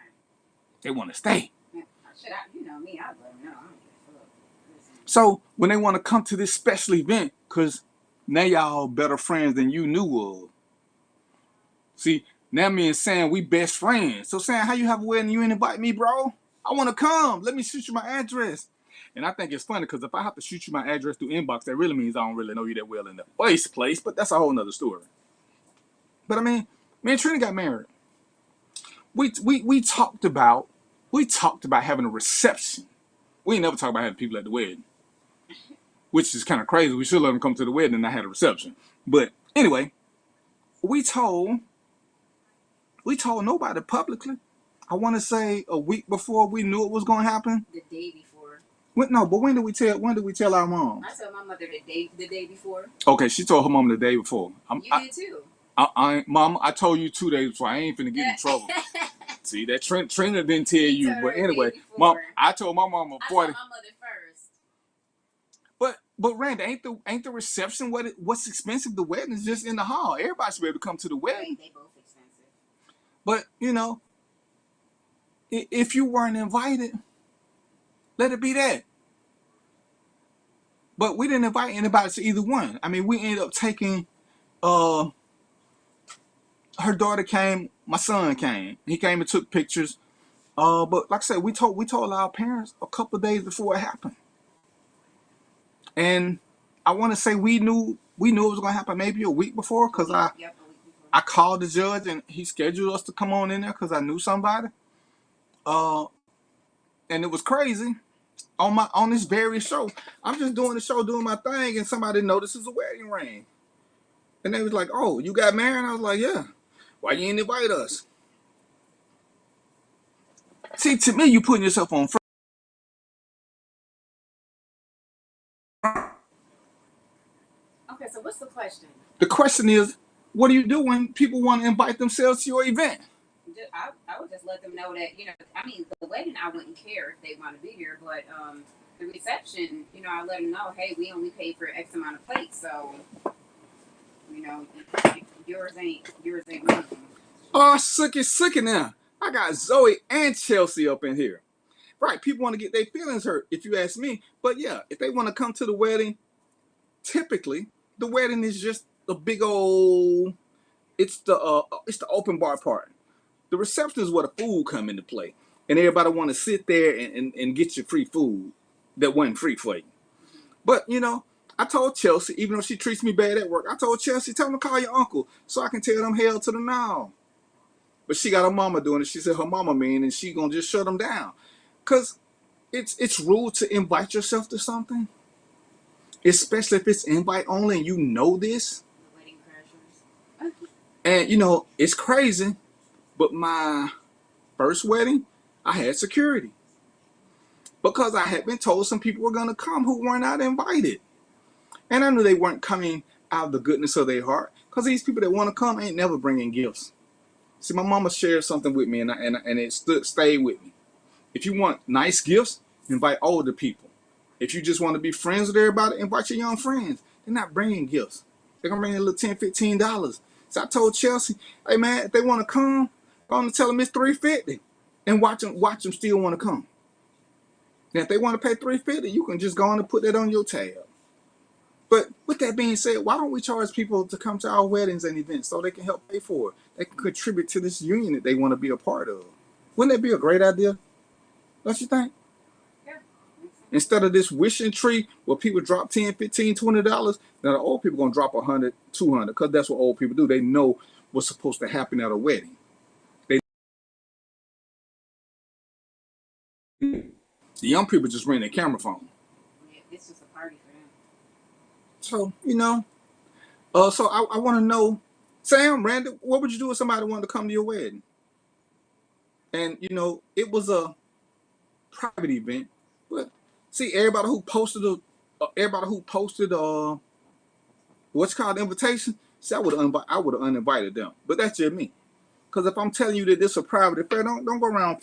They want to stay. You know me, I'd let them know. I don't give a fuck. So when they want to come to this special event, because now y'all better friends than you knew of. See, now me and Sam, we best friends. So Sam, how you have a wedding? You ain't invite me, bro? I want to come. Let me shoot you my address. And I think it's funny because if I have to shoot you my address through inbox, that really means I don't really know you that well in the first place. But that's a whole nother story. But I mean, me and Trina got married. We talked about having a reception. We ain't never talked about having people at the wedding, which is kind of crazy. We should let them come to the wedding and not have a reception. But anyway, we told nobody publicly. I want to say a week before we knew it was going to happen. The day before. But when did we tell our mom? I told my mother the day before. Okay, she told her mom the day before. You did too. Mom, I told you 2 days before. I ain't finna get in trouble. See, that Trina didn't tell you. But anyway, Mom, I told my mama 40. I told my mother first. But Randy, ain't the reception what's expensive? The wedding is just in the hall. Everybody should be able to come to the wedding. They both expensive. But you know, if you weren't invited, let it be that. But we didn't invite anybody to either one. I mean, we ended up taking her daughter came, my son came. He came and took pictures. But like I said, we told our parents a couple of days before it happened. And I want to say we knew it was going to happen maybe a week before because I called the judge and he scheduled us to come on in there because I knew somebody. And it was crazy. On this very show, I'm just doing the show, doing my thing, and somebody notices a wedding ring. And they was like, "Oh, you got married?" And I was like, "Yeah." Why you ain't invite us? See, to me, you putting yourself on front. Okay, so what's the question? The question is, what do you do when people want to invite themselves to your event? I would just let them know that, I mean, the wedding, I wouldn't care if they want to be here, but the reception, I let them know, hey, we only paid for X amount of plates, so, yours ain't mine. Oh, sucky now. I got Zoe and Chelsea up in here. Right, people want to get their feelings hurt, if you ask me. But yeah, if they want to come to the wedding, typically, the wedding is just a big old, it's the open bar part. The reception is where the food come into play. And everybody want to sit there and get your free food that wasn't free for you. But, I told Chelsea, even though she treats me bad at work, I told Chelsea, tell them to call your uncle so I can tell them hell to the no. But she got her mama doing it. She said her mama mean, and she gonna just shut them down. Because it's rude to invite yourself to something. Especially if it's invite only and you know this. The wedding crashers. And, it's crazy. But my first wedding, I had security. Because I had been told some people were going to come who were not invited. And I knew they weren't coming out of the goodness of their heart. Because these people that want to come ain't never bringing gifts. See, my mama shared something with me and it stayed with me. If you want nice gifts, invite older people. If you just want to be friends with everybody, invite your young friends. They're not bringing gifts. They're going to bring a little $10, $15. So I told Chelsea, hey man, if they want to come, I'm going to tell them it's $350 and watch them still want to come. Now, if they want to pay $350, you can just go on and put that on your tab. But with that being said, why don't we charge people to come to our weddings and events so they can help pay for it? They can contribute to this union that they want to be a part of. Wouldn't that be a great idea? Don't you think? Yeah. Instead of this wishing tree where people drop $10, $15, $20, now the old people going to drop $100, $200 because that's what old people do. They know what's supposed to happen at a wedding. The young people just bring their camera phone. Yeah, it's just a party for them. So, so I want to know, Sam, Randy, what would you do if somebody wanted to come to your wedding? And, it was a private event, but see, everybody who posted what's called invitation, see, I would have uninvited them. But that's just me. Because if I'm telling you that this is a private affair, don't go around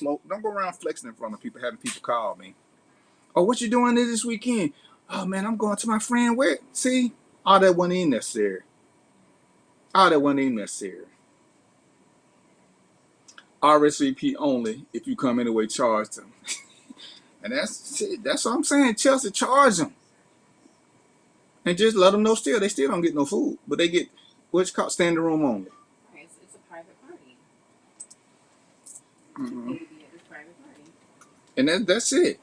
flexing in front of people, having people call me. Oh, what you doing this weekend? Oh man, I'm going to my friend wedding. See, all that wasn't even necessary. RSVP only if you come anyway, charge them. And that's what I'm saying. Chelsea, charge them. And just let them know they still don't get no food. But they get what's called standing room only. Right, it's a private party. Mm-hmm. It's a private party. And that's it.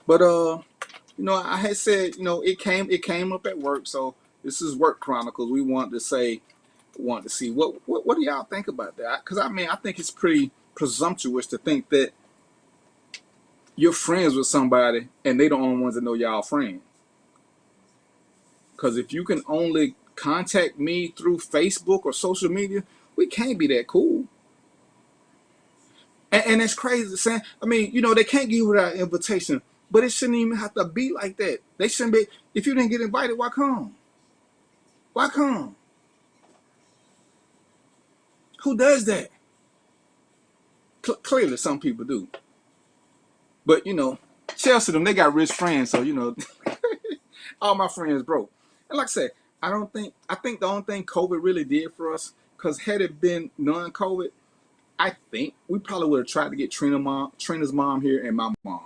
But I had said, it came up at work, so this is Work Chronicles. We want to see what do y'all think about that? Because I think it's pretty presumptuous to think that you're friends with somebody and they the only ones that know y'all friends. Because if you can only contact me through Facebook or social media, we can't be that cool. And that's crazy to say. They can't give you that invitation, but it shouldn't even have to be like that. They shouldn't be. If you didn't get invited, why come? Why come? Who does that? Clearly, some people do. But, Chelsea, they got rich friends, so, all my friends broke. And like I said, I think the only thing COVID really did for us, because had it been non-COVID, I think we probably would have tried to get Trina's mom here and my mom.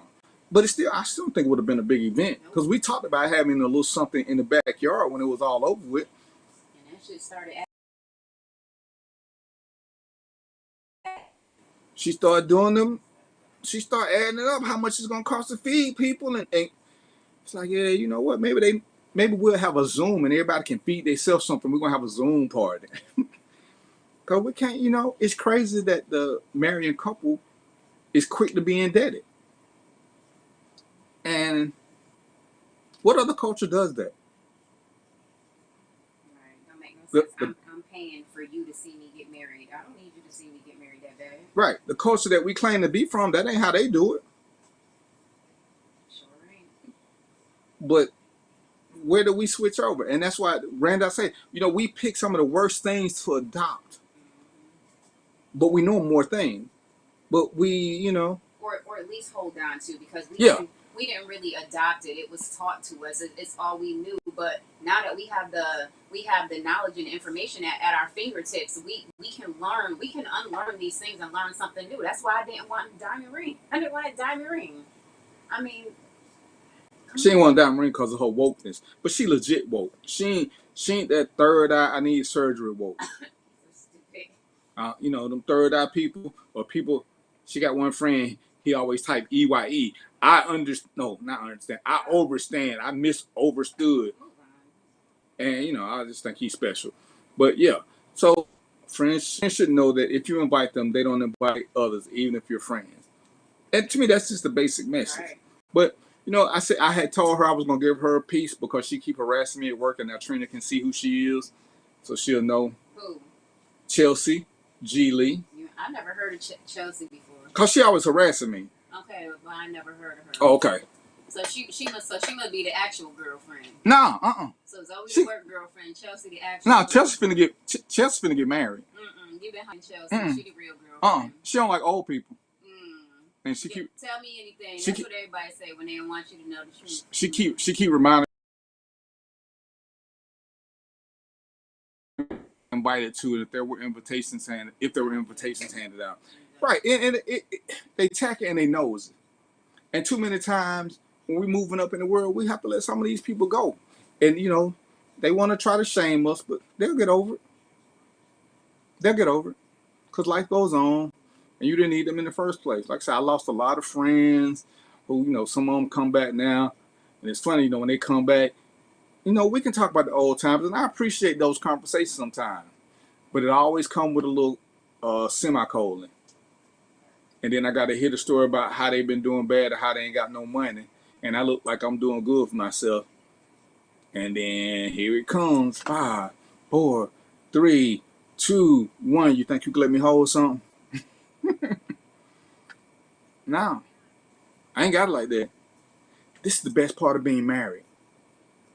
But I still think it would have been a big event, because we talked about having a little something in the backyard when it was all over with. And that shit started. She started doing them. She started adding it up, how much it's going to cost to feed people. And it's like, yeah, you know what? Maybe we'll have a Zoom and everybody can feed themselves something. We're going to have a Zoom party. Because we can't, it's crazy that the marrying couple is quick to be indebted. And what other culture does that? Right, don't make no sense. I'm paying for you to see me get married. I don't need you to see me get married that day. Right. The culture that we claim to be from, that ain't how they do it. Sure ain't. But where do we switch over? And that's why Randall said, we pick some of the worst things to adopt. But we know more things. But we, Or at least hold on to, because we didn't really adopt it. It was taught to us. It's all we knew. But now that we have the knowledge and information at our fingertips, we can learn. We can unlearn these things and learn something new. That's why I didn't want a diamond ring. I didn't want a diamond ring. She didn't want a diamond ring because of her wokeness. But she legit woke. She ain't that third eye, I need surgery woke. Them third eye people, or people, she got one friend, he always type EYE. I overstand. I misunderstood. And, I just think he's special. But yeah, so friends should know that if you invite them, they don't invite others, even if you're friends. And to me, that's just the basic message. Right. But, I had told her I was going to give her a piece because she keep harassing me at work, and now Trina can see who she is. So she'll know. Who? Chelsea G. Lee. I never heard of Chelsea before. Because she always harassing me. Okay, but I never heard of her. Oh, okay. So she must be the actual girlfriend. Nah, So Zoe's work girlfriend, Chelsea the actual. Nah, Chelsea finna get married. You been hunting Chelsea. She the real girlfriend. She don't like old people. And she keep tell me anything. That's what everybody say when they don't want you to know the truth. She keep reminding invited to it if there were invitations handed out. Right, and they tack it and they knows it. And too many times when we're moving up in the world, we have to let some of these people go. And They want to try to shame us, but they'll get over it. They'll get over it because life goes on, and you didn't need them in the first place. Like I said, I lost a lot of friends who, some of them come back now, and it's funny, when they come back, we can talk about the old times, and I appreciate those conversations sometimes, but it always comes with a little semicolon. And then I got to hear the story about how they've been doing bad or how they ain't got no money. And I look like I'm doing good for myself. And then here it comes. 5, 4, 3, 2, 1. You think you can let me hold something? No. I ain't got it like that. This is the best part of being married.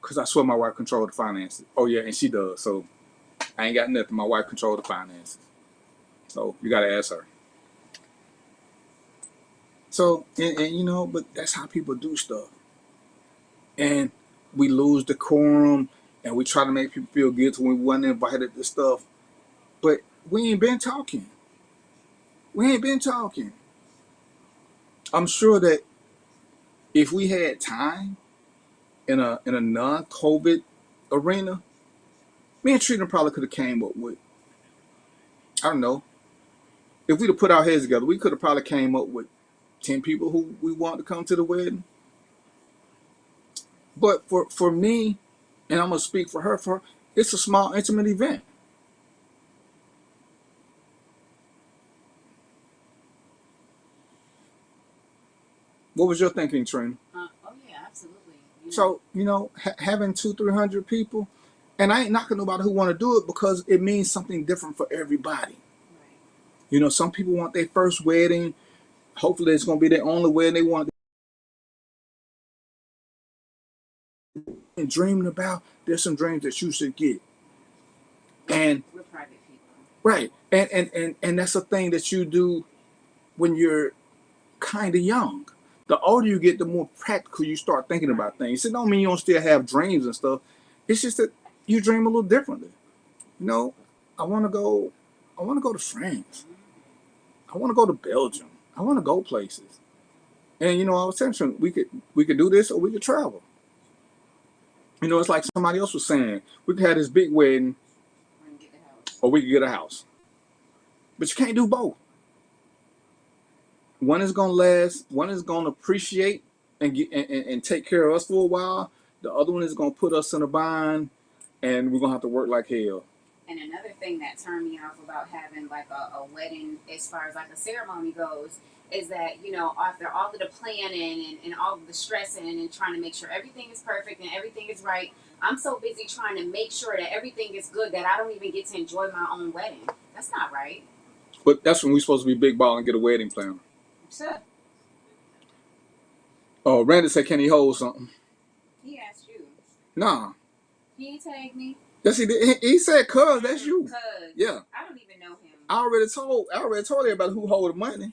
Because I swear my wife controls the finances. Oh, yeah, and she does. So I ain't got nothing. My wife controls the finances. So you got to ask her. So, and but that's how people do stuff. And we lose decorum, and we try to make people feel guilty when we weren't invited to stuff. But we ain't been talking. We ain't been talking. I'm sure that if we had time in a non-COVID arena, me and Trina probably could have came up with, I don't know, if we'd have put our heads together, we could have probably came up with 10 people who we want to come to the wedding. But for me, and I'm going to speak for her, it's a small, intimate event. What was your thinking, Trina? Oh, yeah, absolutely. So, having 200-300 people, and I ain't knocking nobody who want to do it because it means something different for everybody. Right. Some people want their first wedding. Hopefully it's going to be their only wedding they want. And dreaming about, there's some dreams that you should get. And we're private people. Right. And that's a thing that you do when you're kind of young. The older you get, the more practical you start thinking about things. It don't mean you don't still have dreams and stuff. It's just that you dream a little differently. I want to go to France. I want to go to Belgium. I want to go places. And I was telling you, we could do this or we could travel. It's like somebody else was saying, we could have this big wedding or we could get a house. But you can't do both. One is going to last, one is going to appreciate and take care of us for a while. The other one is going to put us in a bind, and we're going to have to work like hell. And another thing that turned me off about having like a wedding as far as like a ceremony goes is that, after all of the planning and all of the stressing and trying to make sure everything is perfect and everything is right, I'm so busy trying to make sure that everything is good that I don't even get to enjoy my own wedding. That's not right. But that's when we're supposed to be big ball and get a wedding planner. Sure. Oh, Randy said, can he hold something? He asked you. Nah. He ain't tagged me. Yes, he did. He said, cuz, that's you. Cuz. Yeah. I don't even know him. I already told everybody who hold the money.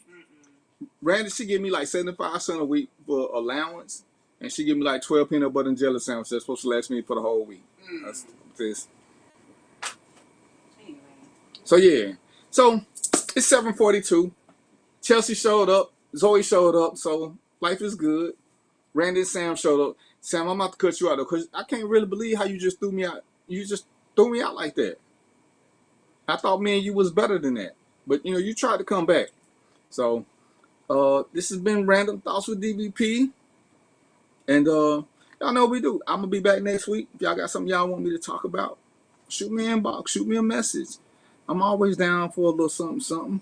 Randy, she give me like 75 cents a week for allowance, and she give me like 12 peanut butter and jelly sandwiches. That's supposed to last me for the whole week. That's this. Anyway. So yeah. So it's 7:42. Chelsea showed up. Zoe showed up. So life is good. Randy and Sam showed up. Sam, I'm about to cut you out though, because I can't really believe how you just threw me out. You just threw me out like that. I thought me and you was better than that. But you tried to come back. So this has been Random Thoughts with DVP. And y'all know what we do. I'm gonna be back next week. If y'all got something y'all want me to talk about, shoot me an inbox, shoot me a message. I'm always down for a little something.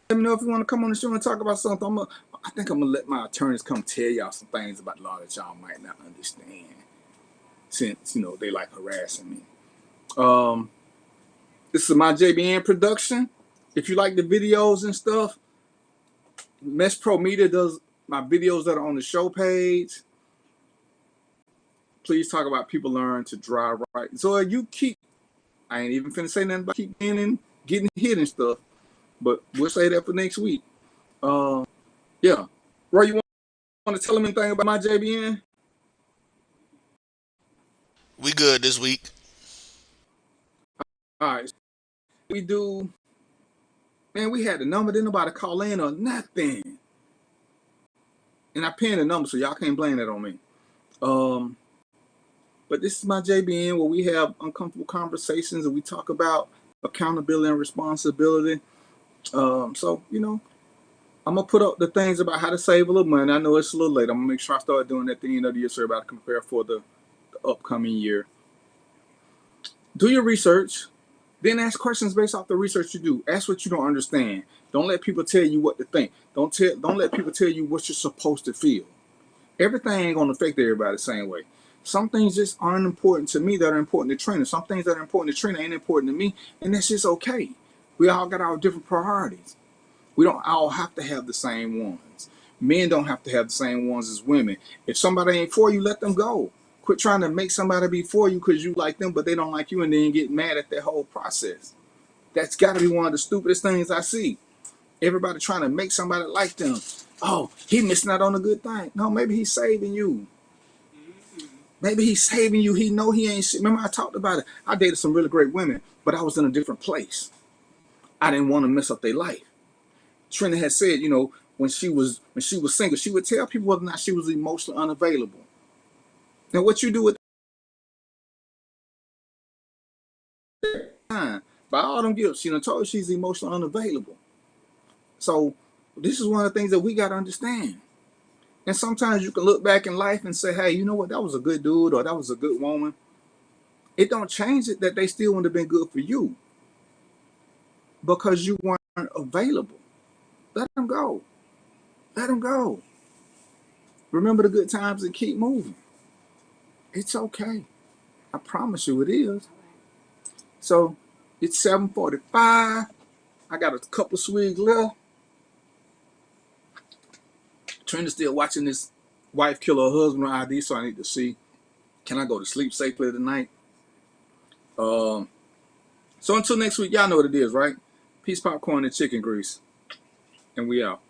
Let me know if you want to come on the show and talk about something. I think I'm gonna let my attorneys come tell y'all some things about law that y'all might not understand, since they like harassing me. This is my JBN production. If you like the videos and stuff, Mesh Pro Media does my videos that are on the show page. Please talk about people learn to drive right. So I ain't even finna say nothing about keep getting hit and stuff, but we'll say that for next week. Yeah. Roy, you want to tell them anything about my JBN? We good this week. All right. We do. Man, we had the number. Didn't nobody call in or nothing. And I pinned the number, so y'all can't blame that on me. But this is my JBN where we have uncomfortable conversations and we talk about accountability and responsibility. So, you know, I'm going to put up the things about how to save a little money. I know it's a little late. I'm going to make sure I start doing that at the end of the year so everybody can prepare for the upcoming year. Do your research. Then ask questions based off the research you do. Ask what you don't understand. Don't let people tell you what to think. Don't let people tell you what you're supposed to feel. Everything ain't going to affect everybody the same way. Some things just aren't important to me that are important to Trina. Some things that are important to Trina ain't important to me, and that's just okay. We all got our different priorities. We don't all have to have the same ones. Men don't have to have the same ones as women. If somebody ain't for you, let them go. Quit trying to make somebody be for you because you like them, but they don't like you, and then get mad at that whole process. That's got to be one of the stupidest things I see. Everybody trying to make somebody like them. Oh, he missing out on a good thing. No, maybe he's saving you. Maybe he's saving you. He know he ain't. Remember I talked about it. I dated some really great women, but I was in a different place. I didn't want to mess up their life. Trina had said, you know, when she was single, she would tell people whether or not she was emotionally unavailable. Now, what you do with time, by all them gifts, she done told her she's emotionally unavailable. So this is one of the things that we got to understand. And sometimes you can look back in life and say, hey, you know what, that was a good dude or that was a good woman. It don't change it that they still wouldn't have been good for you because you weren't available. Let them go. Let them go. Remember the good times and keep moving. It's okay. I promise you it is. So it's 7:45. I got a couple of swigs left. Trina's still watching this wife kill her husband on ID, so I need to see, can I go to sleep safely tonight? So until next week, y'all know what it is, right? Peace, popcorn, and chicken grease. And we out.